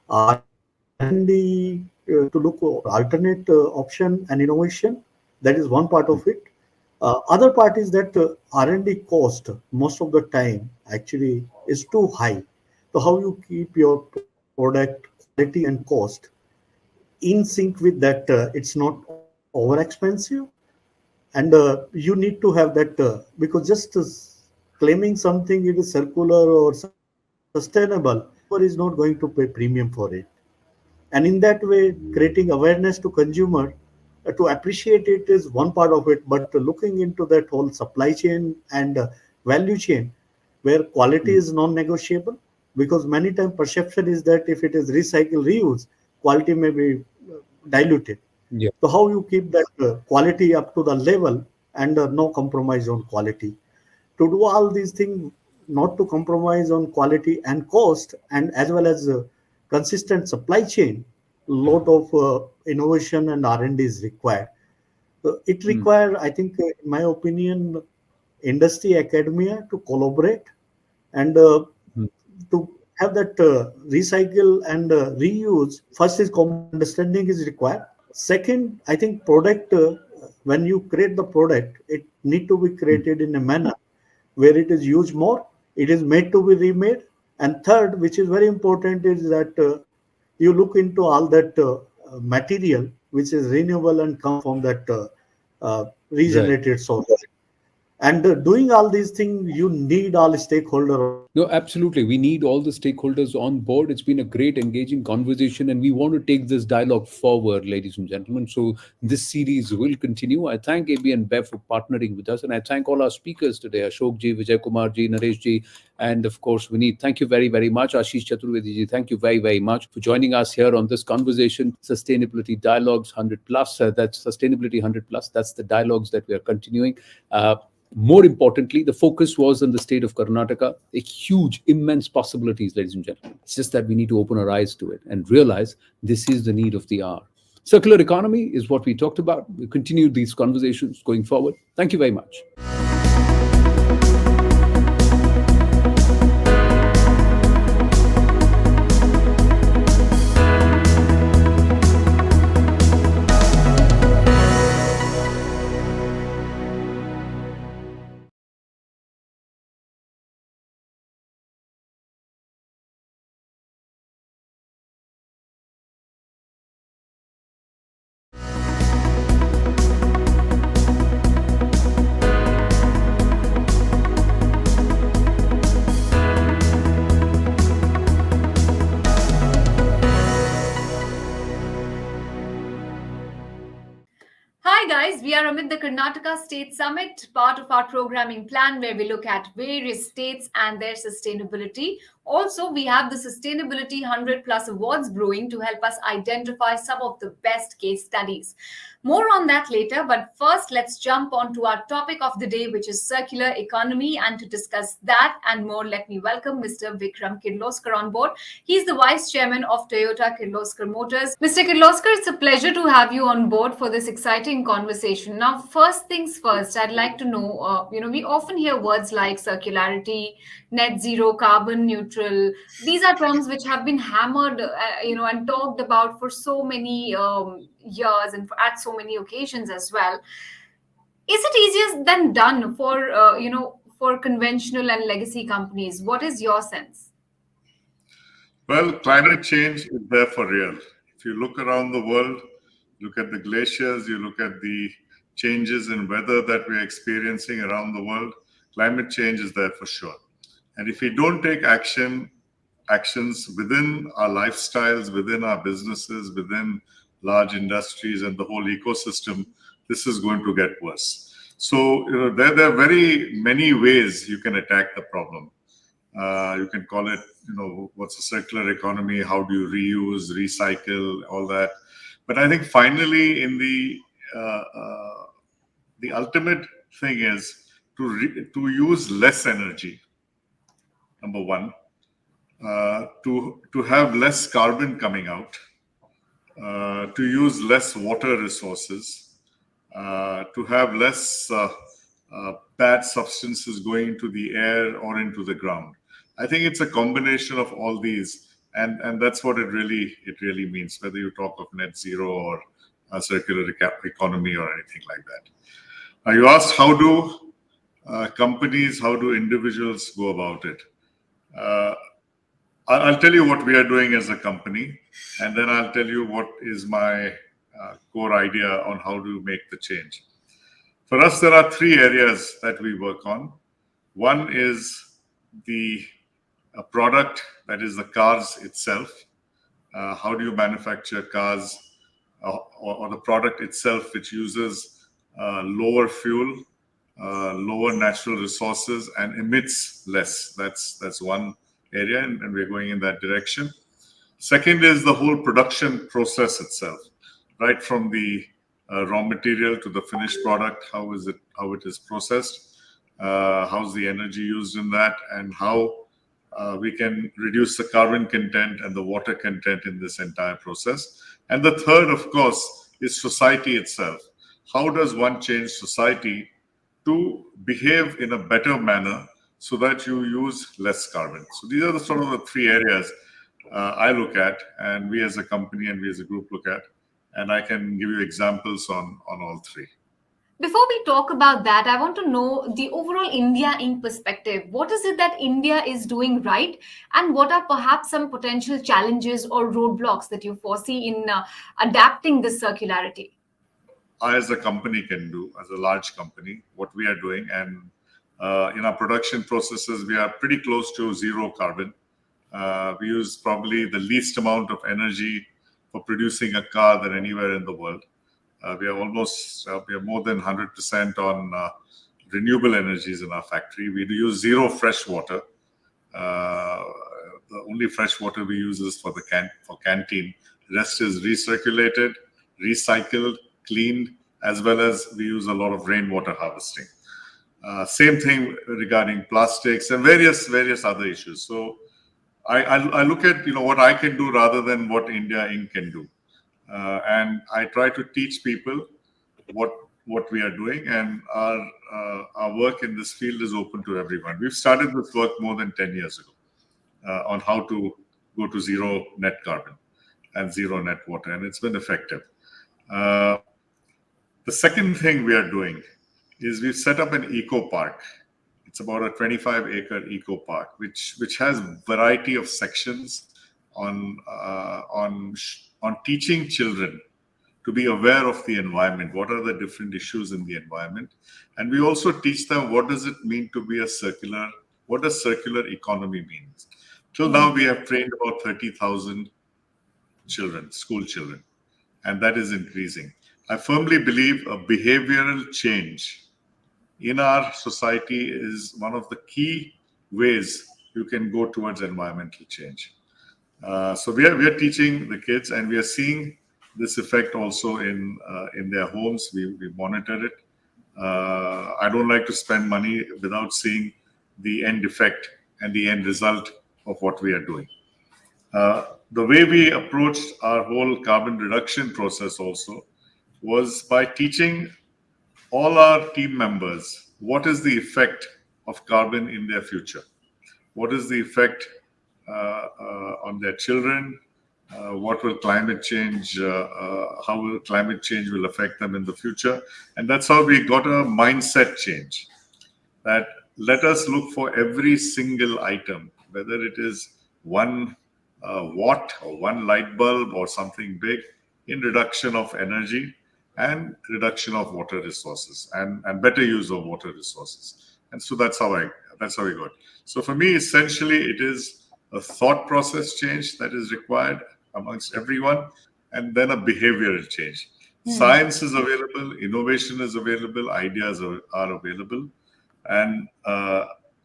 Speaker 4: R&D to look for alternate option and innovation? That is one part of it. Other part is that R&D cost most of the time actually is too high. So how you keep your product quality and cost in sync with that? It's not over expensive. And you need to have that because just claiming something it is circular or sustainable, is not going to pay premium for it. And in that way, creating awareness to consumer to appreciate it is one part of it. But looking into that whole supply chain and value chain, where quality is non-negotiable, because many times perception is that if it is recycle, reuse, quality may be diluted.
Speaker 1: Yeah.
Speaker 4: So how you keep that quality up to the level and no compromise on quality. To do all these things, not to compromise on quality and cost, and as well as consistent supply chain, lot of innovation and R&D is required. So it requires, I think, in my opinion, industry, academia to collaborate and to have that recycle and reuse, first is common understanding is required. Second, I think product, when you create the product, it need to be created in a manner where it is used more, it is made to be remade. And third, which is very important, is that you look into all that material which is renewable and come from that regenerated source. And doing all these things, you need all stakeholders.
Speaker 1: No, absolutely. We need all the stakeholders on board. It's been a great, engaging conversation, and we want to take this dialogue forward, ladies and gentlemen. So this series will continue. I thank AB and Bev for partnering with us, and I thank all our speakers today, Ashok ji, Vijay Kumar ji, Naresh ji, and of course, Vineet. Thank you very, very much. Ashish Chaturvedi ji, thank you very, very much for joining us here on this conversation. Sustainability Dialogues 100 plus. That's Sustainability 100 plus. That's the dialogues that we are continuing. More importantly, the focus was on the state of Karnataka, a huge, immense possibilities, ladies and gentlemen. It's just that we need to open our eyes to it and realize this is the need of the hour. Circular economy is what we talked about. We continue these conversations going forward. Thank you very much.
Speaker 7: Hi guys, we are amid the Karnataka State Summit, part of our programming plan where we look at various states and their sustainability. Also, we have the Sustainability 100 Plus Awards brewing to help us identify some of the best case studies. More on that later, but first let's jump on to our topic of the day, which is circular economy. And to discuss that and more, let me welcome Mr. Vikram Kirloskar on board. He's the Vice Chairman of Toyota Kirloskar Motors. Mr. Kirloskar, it's a pleasure to have you on board for this exciting conversation. Now, first things first, I'd like to know, we often hear words like circularity, net zero, carbon neutral. These are terms which have been hammered, and talked about for so many years and at so many occasions as well. Is it easier than done for conventional and legacy companies? What is your sense?
Speaker 8: Well, climate change is there for real. If you look around the world, look at the glaciers, you look at the changes in weather that we're experiencing around the world, climate change is there for sure. And if we don't take actions within our lifestyles, within our businesses, within large industries and the whole ecosystem, this is going to get worse. So there are very many ways you can attack the problem. You can call it, what's a circular economy? How do you reuse, recycle, all that? But I think finally, in the ultimate thing is to use less energy. Number one, to have less carbon coming out, to use less water resources, to have less bad substances going into the air or into the ground. I think it's a combination of all these, and that's what it really means, whether you talk of net zero or a circular economy or anything like that. You asked how do companies, how do individuals go about it? I'll tell you what we are doing as a company, and then I'll tell you what is my core idea on how to make the change. For us, there are three areas that we work on. One is the product, that is the cars itself. How do you manufacture cars or the product itself, which uses lower fuel, lower natural resources, and emits less? That's one area, and we're going in that direction. Second is the whole production process itself, right from the raw material to the finished product. How it is processed, how's the energy used in that, and how we can reduce the carbon content and the water content in this entire process. And the third, of course, is society itself. How does one change society to behave in a better manner so that you use less carbon. So these are the sort of the three areas I look at, and we as a company and we as a group look at, and I can give you examples on all three.
Speaker 7: Before we talk about that, I want to know the overall India Inc. perspective. What is it that India is doing right, and what are perhaps some potential challenges or roadblocks that you foresee in adapting this circularity?
Speaker 8: I, as a company, can do, as a large company, what we are doing, and in our production processes, we are pretty close to zero carbon. We use probably the least amount of energy for producing a car than anywhere in the world. We are more than 100% on renewable energies in our factory. We use zero fresh water. The only fresh water we use is for canteen. The rest is recirculated, recycled, cleaned, as well as we use a lot of rainwater harvesting. Same thing regarding plastics and various other issues. So I look at what I can do rather than what India Inc. can do, and I try to teach people what we are doing, and our work in this field is open to everyone. We've started this work more than 10 years ago on how to go to zero net carbon and zero net water, and it's been effective. The second thing we are doing is we've set up an eco park. It's about a 25-acre eco park, which has variety of sections on teaching children to be aware of the environment. What are the different issues in the environment? And we also teach them what does it mean to be what does circular economy mean? Till now, we have trained about 30,000 children, school children, and that is increasing. I firmly believe a behavioral change in our society is one of the key ways you can go towards environmental change. So we are teaching the kids, and we are seeing this effect also in their homes. We monitor it. I don't like to spend money without seeing the end effect and the end result of what we are doing. The way we approached our whole carbon reduction process also was by teaching all our team members what is the effect of carbon in their future. What is the effect on their children? What will climate change, how will climate change will affect them in the future? And that's how we got a mindset change, that let us look for every single item, whether it is one watt or one light bulb or something big, in reduction of energy and reduction of water resources and better use of water resources. And so that's how we got. So for me, essentially, it is a thought process change that is required amongst everyone, and then a behavioral change. Science is available, innovation is available, ideas are available, and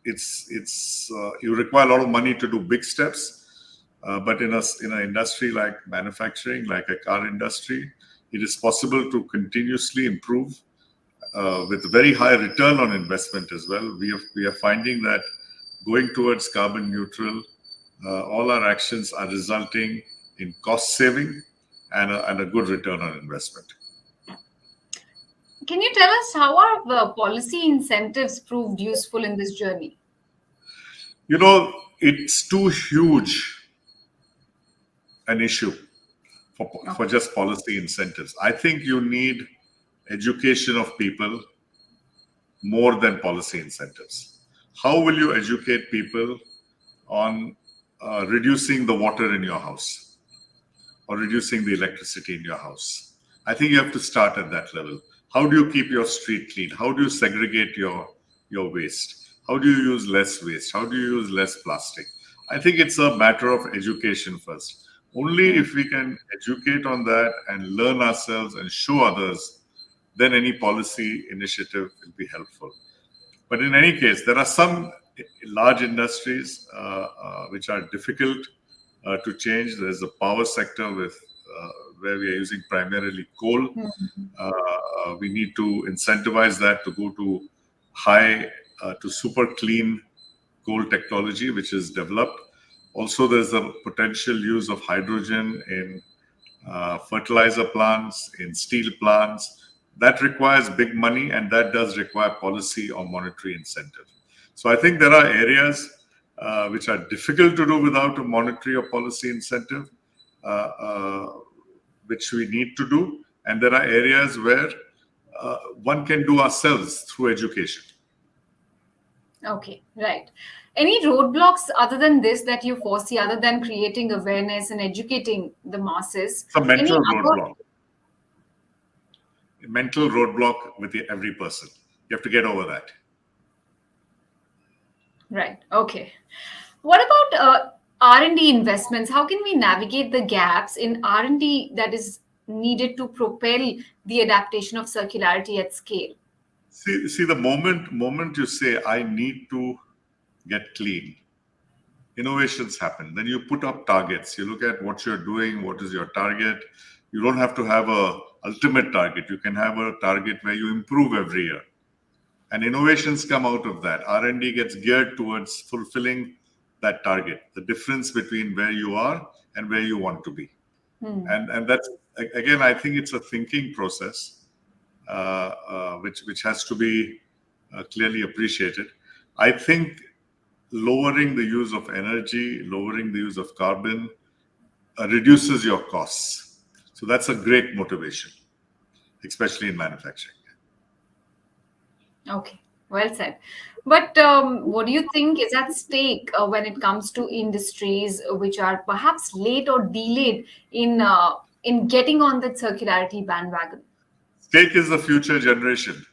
Speaker 8: you require a lot of money to do big steps, but in an industry like manufacturing, like a car industry, it is possible to continuously improve with very high return on investment as well. We are finding that going towards carbon neutral, all our actions are resulting in cost saving and a good return on investment.
Speaker 7: Can you tell us how are the policy incentives proved useful in this journey?
Speaker 8: It's too huge an issue for just policy incentives. I think you need education of people more than policy incentives. How will you educate people on reducing the water in your house or reducing the electricity in your house? I think you have to start at that level. How do you keep your street clean? How do you segregate your waste? How do you use less waste? How do you use less plastic? I think it's a matter of education first. Only if we can educate on that and learn ourselves and show others, then any policy initiative will be helpful. But in any case, there are some large industries which are difficult to change. There's the power sector where we are using primarily coal. We need to incentivize that to go to super clean coal technology, which is developed. Also, there's a potential use of hydrogen in fertilizer plants, in steel plants. That requires big money, and that does require policy or monetary incentive. So I think there are areas which are difficult to do without a monetary or policy incentive, which we need to do. And there are areas where one can do ourselves through education.
Speaker 7: Okay, right. Any roadblocks other than this that you foresee, other than creating awareness and educating the masses?
Speaker 8: It's a mental
Speaker 7: Any other-
Speaker 8: roadblock. A mental roadblock with every person. You have to get over that.
Speaker 7: Right. Okay. What about R&D investments? How can we navigate the gaps in R&D that is needed to propel the adaptation of circularity at scale?
Speaker 8: See, the moment you say, I need to get clean, innovations happen. Then you put up targets. You look at what you're doing, what is your target. You don't have to have a ultimate target. You can have a target where you improve every year. And innovations come out of that. R&D gets geared towards fulfilling that target, the difference between where you are and where you want to be. And that's, again, I think it's a thinking process, which has to be clearly appreciated. I think lowering the use of energy, lowering the use of carbon reduces your costs. So that's a great motivation, especially in manufacturing.
Speaker 7: Okay, well said. But what do you think is at stake when it comes to industries which are perhaps late or delayed in getting on the circularity bandwagon?
Speaker 8: Stake is the future generations.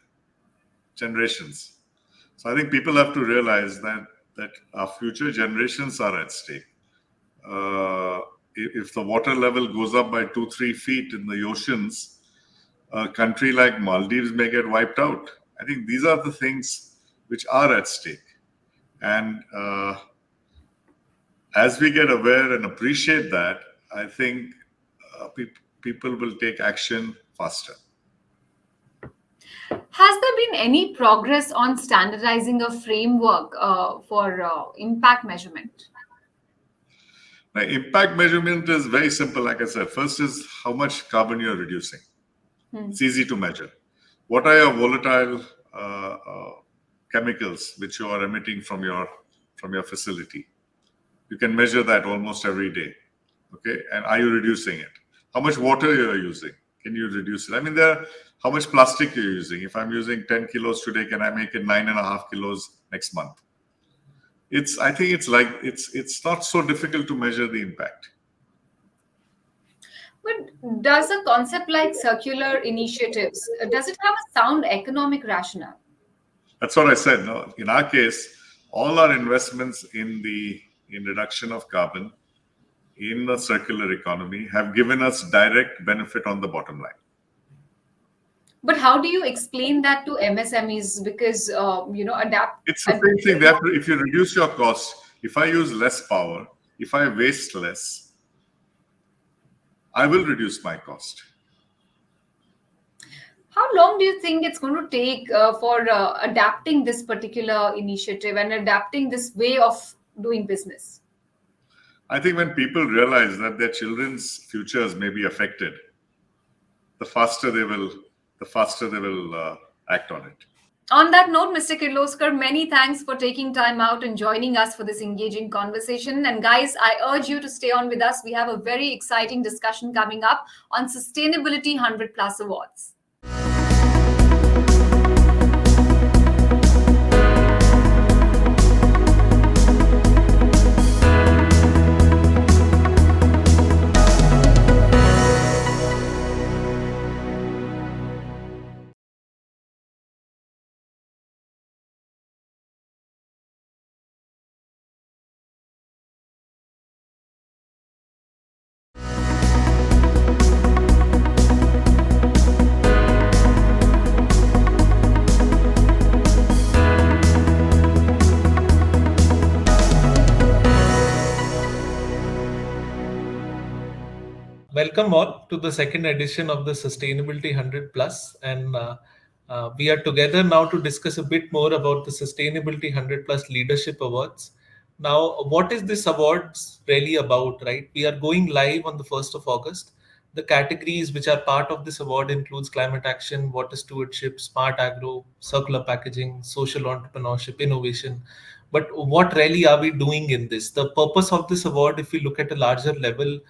Speaker 8: So I think people have to realize that our future generations are at stake. If the water level goes up by 2-3 feet in the oceans, a country like Maldives may get wiped out. I think these are the things which are at stake. And as we get aware and appreciate that, I think people will take action faster.
Speaker 7: Has there been any progress on standardizing a framework for impact measurement?
Speaker 8: Now, impact measurement is very simple. Like I said, first is how much carbon you're reducing. It's easy to measure. What are your volatile chemicals which you are emitting from your facility? You can measure that almost every day. Okay, and are you reducing it? How much water you are using? Can you reduce it? I mean, how much plastic you're using. If I'm using 10 kilos today, can I make it 9.5 kilos next month? I think it's not so difficult to measure the impact.
Speaker 7: But does a concept like circular initiatives, does it have a sound economic rationale?
Speaker 8: That's what I said. No, in our case, all our investments in reduction of carbon, in the circular economy, have given us direct benefit on the bottom line.
Speaker 7: But how do you explain that to MSMEs? Because adapt.
Speaker 8: It's the same thing. If you reduce your costs, if I use less power, if I waste less, I will reduce my cost.
Speaker 7: How long do you think it's going to take for adapting this particular initiative and adapting this way of doing business?
Speaker 8: I think when people realize that their children's futures may be affected, the faster they will act on it.
Speaker 7: On that note, Mr. Kirloskar, many thanks for taking time out and joining us for this engaging conversation. And guys, I urge you to stay on with us. We have a very exciting discussion coming up on Sustainability 100+ Awards.
Speaker 9: Welcome all to the second edition of the Sustainability 100+, and we are together now to discuss a bit more about the Sustainability 100+ Leadership Awards. Now, what is this awards really about, right? We are going live on the 1st of August. The categories which are part of this award includes climate action, water stewardship, smart agro, circular packaging, social entrepreneurship, innovation. But what really are we doing in this? The purpose of this award, if we look at a larger level,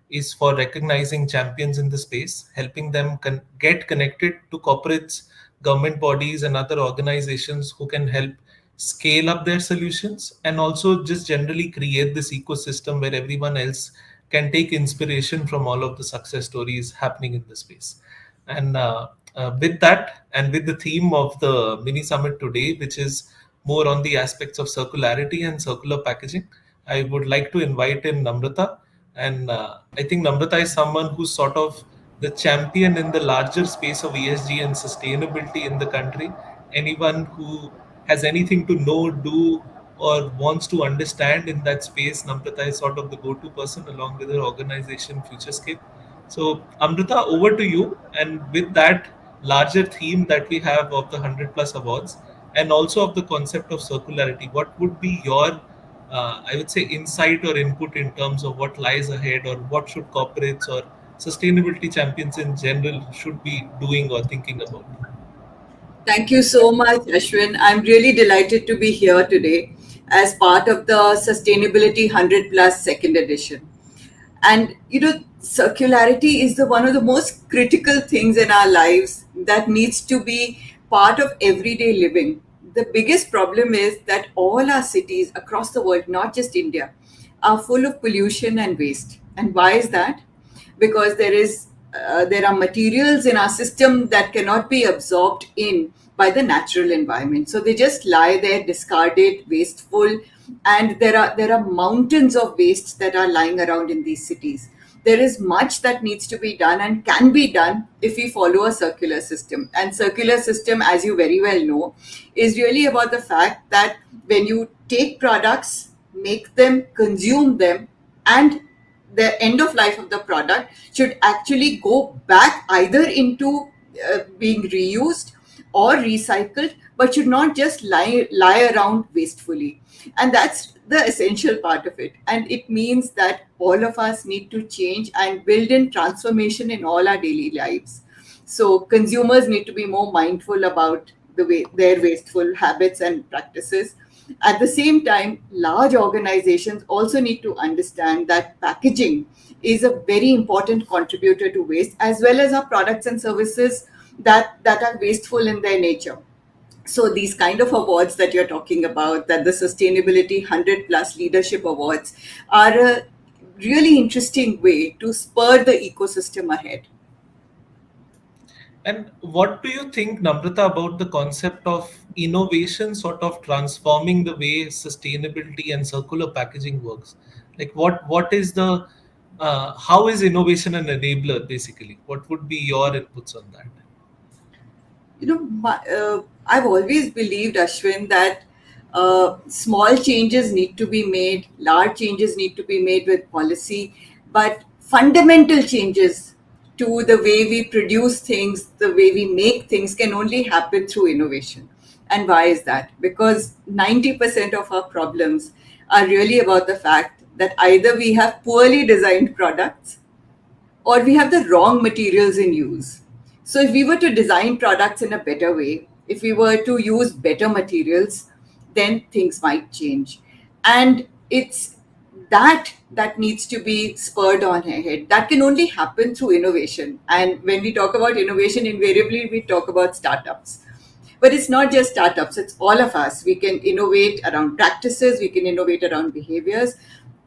Speaker 9: is for recognizing champions in the space, helping them get connected to corporates, government bodies, and other organizations who can help scale up their solutions, and also just generally create this ecosystem where everyone else can take inspiration from all of the success stories happening in the space. And with that, and with the theme of the mini summit today, which is more on the aspects of circularity and circular packaging, I would like to invite in Namrata. And I think Namrata is someone who's sort of the champion in the larger space of ESG and sustainability in the country. Anyone who has anything to know, do, or wants to understand in that space, Namrata is sort of the go-to person along with her organization Futurescape. So Amrita, over to you. And with that larger theme that we have of the 100 plus awards, and also of the concept of circularity, what would be your I would say insight or input in terms of what lies ahead, or what should corporates or sustainability champions in general should be doing or thinking about?
Speaker 10: Thank you so much, Ashwin. I'm really delighted to be here today as part of the Sustainability 100 Plus second edition. And circularity is one of the most critical things in our lives that needs to be part of everyday living. The biggest problem is that all our cities across the world, not just India, are full of pollution and waste. And why is that? Because there are materials in our system that cannot be absorbed in by the natural environment. So they just lie there discarded, wasteful, and there are mountains of waste that are lying around in these cities. There is much that needs to be done and can be done if we follow a circular system. And circular system, as you very well know, is really about the fact that when you take products, make them, consume them, and the end of life of the product should actually go back either into being reused or recycled, but should not just lie around wastefully. And that's the essential part of it. And it means that all of us need to change and build in transformation in all our daily lives. So consumers need to be more mindful about their wasteful habits and practices. At the same time, large organizations also need to understand that packaging is a very important contributor to waste, as well as our products and services that are wasteful in their nature. So these kind of awards that you're talking about, that the Sustainability 100 Plus Leadership Awards, are a really interesting way to spur the ecosystem ahead.
Speaker 9: And what do you think, Namrata, about the concept of innovation sort of transforming the way sustainability and circular packaging works? Like what is the, how is innovation an enabler basically? What would be your inputs on that?
Speaker 10: I've always believed, Ashwin, that small changes need to be made, large changes need to be made with policy, but fundamental changes to the way we produce things, the way we make things can only happen through innovation. And why is that? Because 90% of our problems are really about the fact that either we have poorly designed products or we have the wrong materials in use. So if we were to design products in a better way, if we were to use better materials, then things might change. And it's that needs to be spurred on ahead. That can only happen through innovation. And when we talk about innovation, invariably we talk about startups. But it's not just startups, it's all of us. We can innovate around practices, we can innovate around behaviors,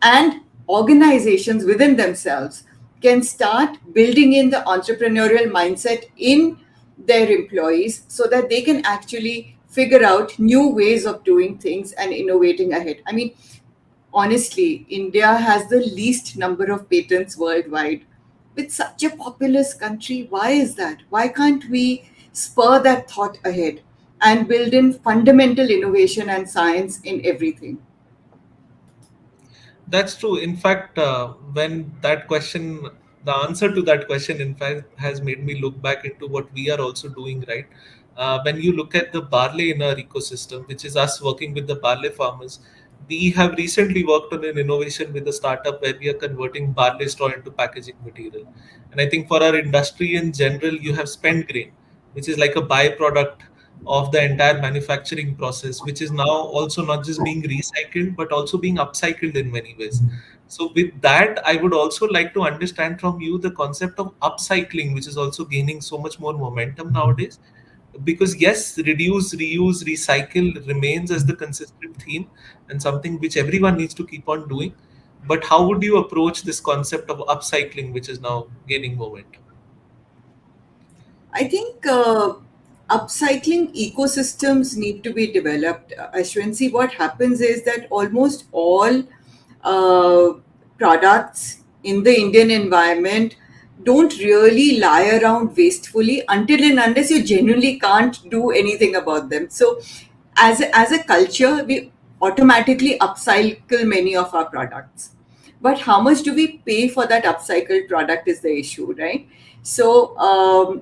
Speaker 10: and organizations within themselves can start building in the entrepreneurial mindset in their employees so that they can actually figure out new ways of doing things and innovating ahead. I mean, honestly, India has the least number of patents worldwide. It's such a populous country. Why is that? Why can't we spur that thought ahead and build in fundamental innovation and science in everything?
Speaker 9: That's true. In fact, when that question, the answer to that question, in fact, has made me look back into what we are also doing, right? When you look at the barley in our ecosystem, which is us working with the barley farmers, we have recently worked on an innovation with a startup where we are converting barley straw into packaging material. And I think for our industry in general, you have spent grain, which is like a byproduct of the entire manufacturing process, which is now also not just being recycled, but also being upcycled in many ways. So with that, I would also like to understand from you the concept of upcycling, which is also gaining so much more momentum nowadays. Because yes, reduce, reuse, recycle remains as the consistent theme and something which everyone needs to keep on doing. But how would you approach this concept of upcycling, which is now gaining momentum?
Speaker 10: I think upcycling ecosystems need to be developed. Ashwin, see, what happens is that almost all products in the Indian environment don't really lie around wastefully until and unless you genuinely can't do anything about them. So, as a culture, we automatically upcycle many of our products. But how much do we pay for that upcycled product is the issue, right? So,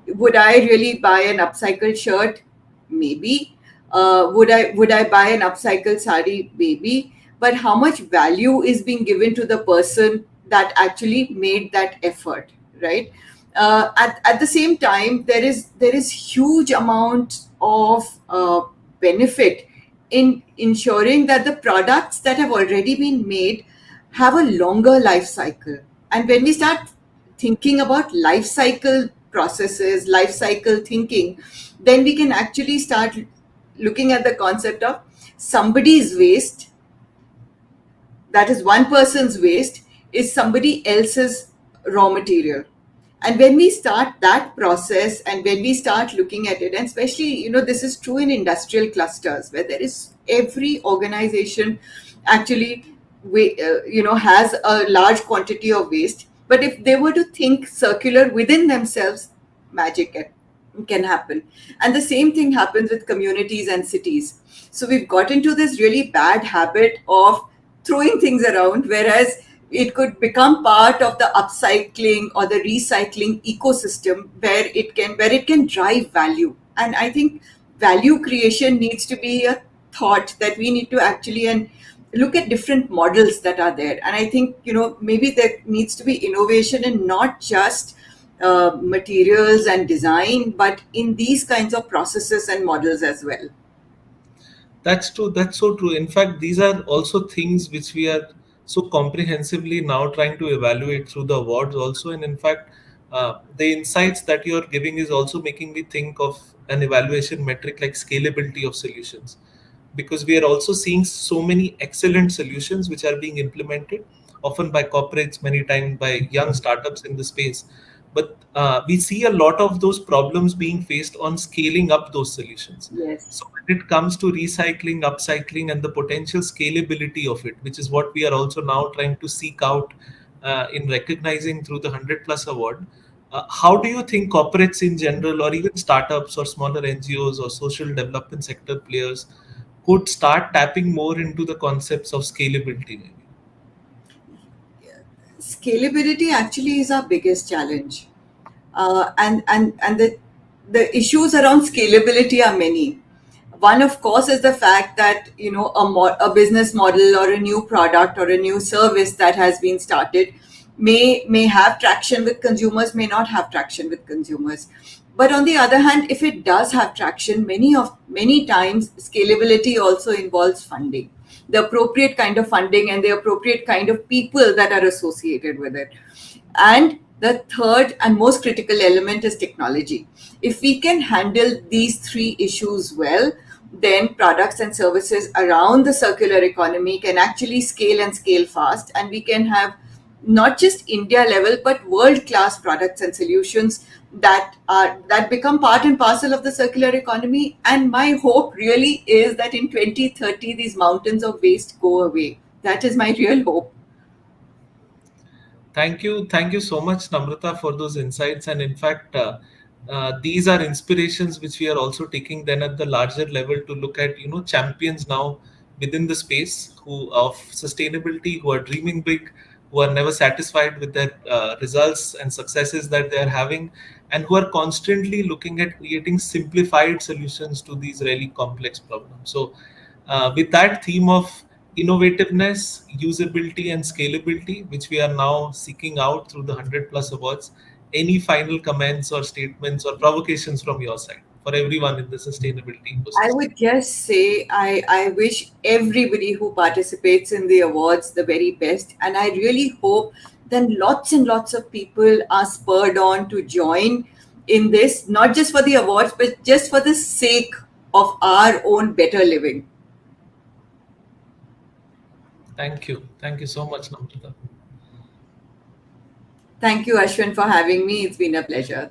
Speaker 10: would I really buy an upcycled shirt? Maybe. Would I buy an upcycled sari? Maybe. But how much value is being given to the person that actually made that effort, right? At the same time, there is huge amount of benefit in ensuring that the products that have already been made have a longer life cycle. And when we start thinking about life cycle processes, life cycle thinking, then we can actually start looking at the concept of somebody's waste, that is one person's waste, is somebody else's raw material. And when we start that process and when we start looking at it, and especially, this is true in industrial clusters where there is every organization actually, has a large quantity of waste. But if they were to think circular within themselves, magic can happen. And the same thing happens with communities and cities. So we've got into this really bad habit of throwing things around, whereas it could become part of the upcycling or the recycling ecosystem where it can drive value. And I think value creation needs to be a thought that we need to actually and look at different models that are there. And I think, maybe there needs to be innovation in not just materials and design, but in these kinds of processes and models as well.
Speaker 9: That's true. That's so true. In fact, these are also things which we are so comprehensively now trying to evaluate through the awards also. And in fact, the insights that you're giving is also making me think of an evaluation metric like scalability of solutions, because we are also seeing so many excellent solutions which are being implemented, often by corporates, many times by young startups in the space. But we see a lot of those problems being faced on scaling up those solutions.
Speaker 10: Yes.
Speaker 9: So when it comes to recycling, upcycling, and the potential scalability of it, which is what we are also now trying to seek out in recognizing through the 100 Plus award, how do you think corporates in general, or even startups or smaller NGOs or social development sector players could start tapping more into the concepts of scalability? Maybe?
Speaker 10: Scalability actually is our biggest challenge, and the issues around scalability are many. One, of course, is the fact that a business model or a new product or a new service that has been started may have traction with consumers, may not have traction with consumers. But on the other hand, if it does have traction, many times scalability also involves funding, the appropriate kind of funding and the appropriate kind of people that are associated with it. And the third and most critical element is technology. If we can handle these three issues well, then products and services around the circular economy can actually scale and scale fast, and we can have not just India level, but world-class products and solutions that become part and parcel of the circular economy. And my hope really is that in 2030, these mountains of waste go away. That is my real hope.
Speaker 9: Thank you so much, Namrata, for those insights. And in fact, these are inspirations which we are also taking then at the larger level to look at, champions now within the space of sustainability, who are dreaming big, who are never satisfied with their results and successes that they are having, and who are constantly looking at creating simplified solutions to these really complex problems. So with that theme of innovativeness, usability, and scalability, which we are now seeking out through the 100+ awards. Any final comments or statements or provocations from your side for everyone in the sustainability ecosystem?
Speaker 10: I would just say I wish everybody who participates in the awards the very best. And I really hope that lots and lots of people are spurred on to join in this, not just for the awards, but just for the sake of our own better living.
Speaker 9: Thank you. Thank you so much, Namrata.
Speaker 10: Thank you, Ashwin, for having me. It's been a pleasure.